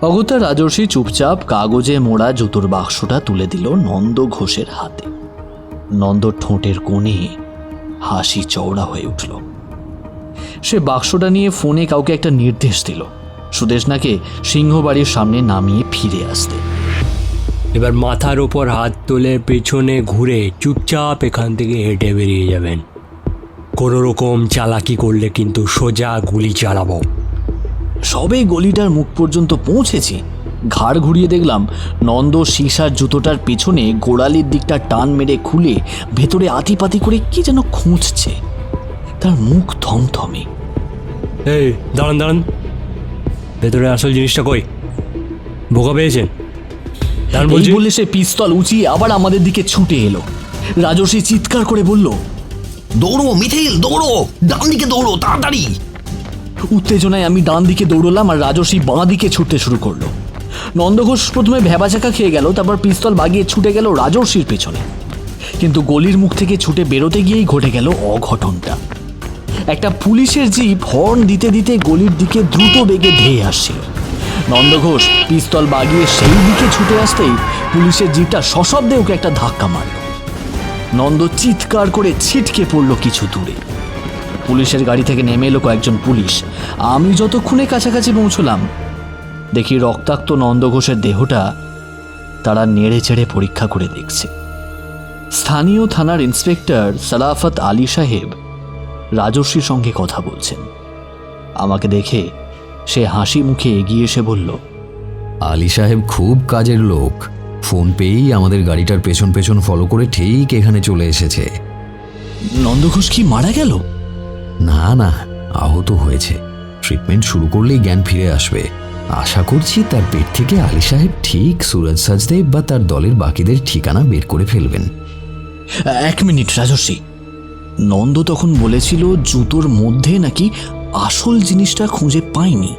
অগত্যা রাজর্ষি চুপচাপ কাগজে মোড়া জুতোর বাক্সটা তুলে দিল নন্দ ঘোষের হাতে। নন্দর ঠোঁটের কোণে হাসি চওড়া হয়ে উঠল। সে বাক্সটা নিয়ে ফোনে কাউকে একটা নির্দেশ দিল সুদেশনাকে সিংহবাড়ির সামনে নামিয়ে ফিরে আসতে। এবার মাথার ওপর হাত তুলে পেছনে ঘুরে চুপচাপ এখান থেকে হেঁটে বেরিয়ে যাবেন। কোনো রকম চালাকি করলে কিন্তু সোজা গুলি চালাবো। সবে গলিটার মুখ পর্যন্ত পৌঁছেছি, ঘাড় ঘুরিয়ে দেখলাম নন্দ সীসার জুতোটার পেছনে গোড়ালির দিকটা টান মেরে খুলে ভেতরে আতিপাতি করে কি যেন খুঁজছে। তার মুখ থমথমে। এই দাঁড়ান দাঁড়ান, ভেতরে আসল জিনিসটা কই? বোকা পেয়েছেন? দাঁড়ান বলছি। বললে সে পিস্তল উঁচিয়ে আবার আমাদের দিকে ছুটে এলো। রাজর্ষি চিৎকার করে বলল, দৌড়ো মিথিল, দৌড়ো, ডান দিকে দৌড়ো, তাড়াতাড়ি। উত্তেজনায় আমি ডান দিকে দৌড়লাম আর রাজর্ষি বাঁ দিকে ছুটতে শুরু করলো। নন্দঘোষ প্রথমে ভ্যাবাচাকা খেয়ে গেল, তারপর পিস্তল বাগিয়ে ছুটে গেল রাজর্ষির পেছনে। কিন্তু গলির মুখ থেকে ছুটে বেরোতে গিয়েই ঘটে গেল অঘটনটা। একটা পুলিশের জিপ হর্ন দিতে দিতে গলির দিকে দ্রুত বেগে ধেয়ে আসছিল। নন্দঘোষ পিস্তল বাগিয়ে সেই দিকে ছুটে আসতেই পুলিশের জিপটা সশব্দে ওকে একটা ধাক্কা মারল। নন্দ চিৎকার করে ছিটকে পড়ল কিছু দূরে। পুলিশের গাড়ি থেকে নেমে এলো কয়েকজন পুলিশ। আমি যতক্ষণে কাছাকাছি পৌঁছলাম দেখি রক্তাক্ত নন্দঘোষের দেহটা তারা নেড়ে চেড়ে পরীক্ষা করে দেখছে। স্থানীয় থানার ইন্সপেক্টর সারাফত আলী সাহেব রাজর্ষির সঙ্গে কথা বলছেন। আমাকে দেখে সে হাসি মুখে এগিয়ে এসে বলল, আলী সাহেব খুব কাজের লোক। ফোন পেয়েই আমাদের গাড়িটার পেছন পেছন ফলো করে ঠিক এখানে চলে এসেছে। নন্দঘোষ কি মারা গেল? না না, আহত হয়েছে। ট্রিটমেন্ট শুরু করলেই জ্ঞান ফিরে আসবে। আশা করছি তার পেট থেকে আলী সাহেব ঠিক সুরজ সাজদেব বা তার দলের বাকিদের ঠিকানা বের করে ফেলবেন। 1 মিনিট রাজর্ষি। নন্দ তখন বলেছিল জুতোর মধ্যে নাকি আসল জিনিসটা খুঁজে পায়নি।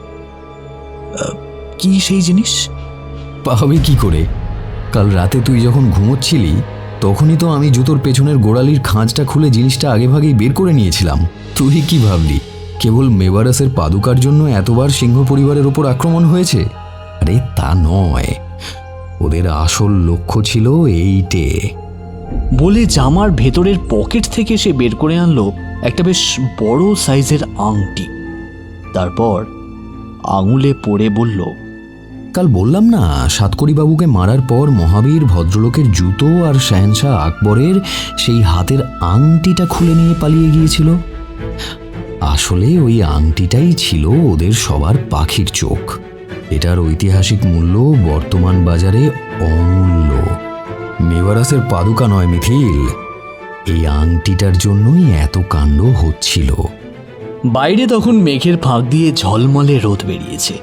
কি সেই জিনিস? পাবে কি করে? কাল রাতে তুই যখন ঘুমোচ্ছিলি তখনই তো আমি জুতোর পেছনের গোড়ালির খাঁজটা খুলে জিনিসটা আগেভাগেই বের করে নিয়েছিলাম। তুই কি ভাবলি কেবল মেবারসের পাদুকার জন্য এতবার সিংহ পরিবারের ওপর আক্রমণ হয়েছে? আরে তা নয়, ওদের আসল লক্ষ্য ছিল এইটে। বলে জামার ভেতরের পকেট থেকে সে বের করে আনলো একটা বেশ বড় সাইজের আংটি। তারপর আঙুলে পড়ে বলল, কাল বললাম না সাতকড়িবাবুকে মারার পর মহাবীর ভদ্রলোকের জুতো আর শাহেনশাহ আকবরের সেই হাতের আংটিটা খুলে নিয়ে পালিয়ে গিয়েছিল। আসলে ওই আংটিটাই ছিল ওদের সবার পাখির চোখ। এটার ঐতিহাসিক মূল্য বর্তমান বাজারে অমূল্য। মেবারাসের পাদুকা নয় মিথিল, এই আংটিটার জন্যই এত কাণ্ড হচ্ছিল। বাইরে তখন মেঘের ফাঁক দিয়ে ঝলমলে রোদ বেরিয়েছে।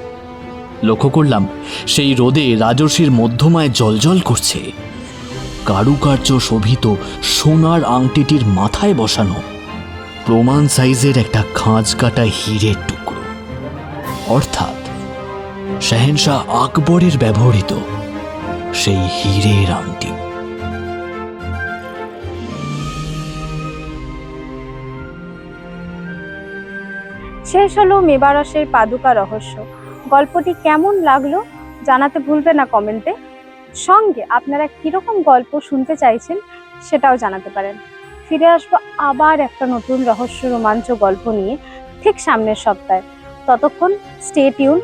লক্ষ্য করলাম সেই রোদে রাজর্ষির মধ্যমায় জ্বলজ্বল করছে কারুকার্য শোভিত সোনার আংটিটির মাথায় বসানো প্রমাণ সাইজের একটা খাঁজ কাটা হীরের টুকরো, অর্থাৎ শাহেনশাহ আকবরের ব্যবহৃত সেই হীরের আংটি। শেষ হলো মেবারসের পাদুকা রহস্য। গল্পটি কেমন লাগলো জানাতে ভুলবেন না কমেন্টে। সঙ্গে আপনারা কিরকম গল্প শুনতে চাইছেন সেটাও জানাতে পারেন। ফিরে আসবো আবার একটা নতুন রহস্য রোমাঞ্চ গল্প নিয়ে ঠিক সামনের সপ্তাহে। ততক্ষণ স্টে টিউন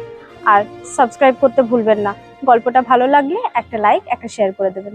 আর সাবস্ক্রাইব করতে ভুলবেন না। গল্পটা ভালো লাগলে একটা লাইক একটা শেয়ার করে দেবেন।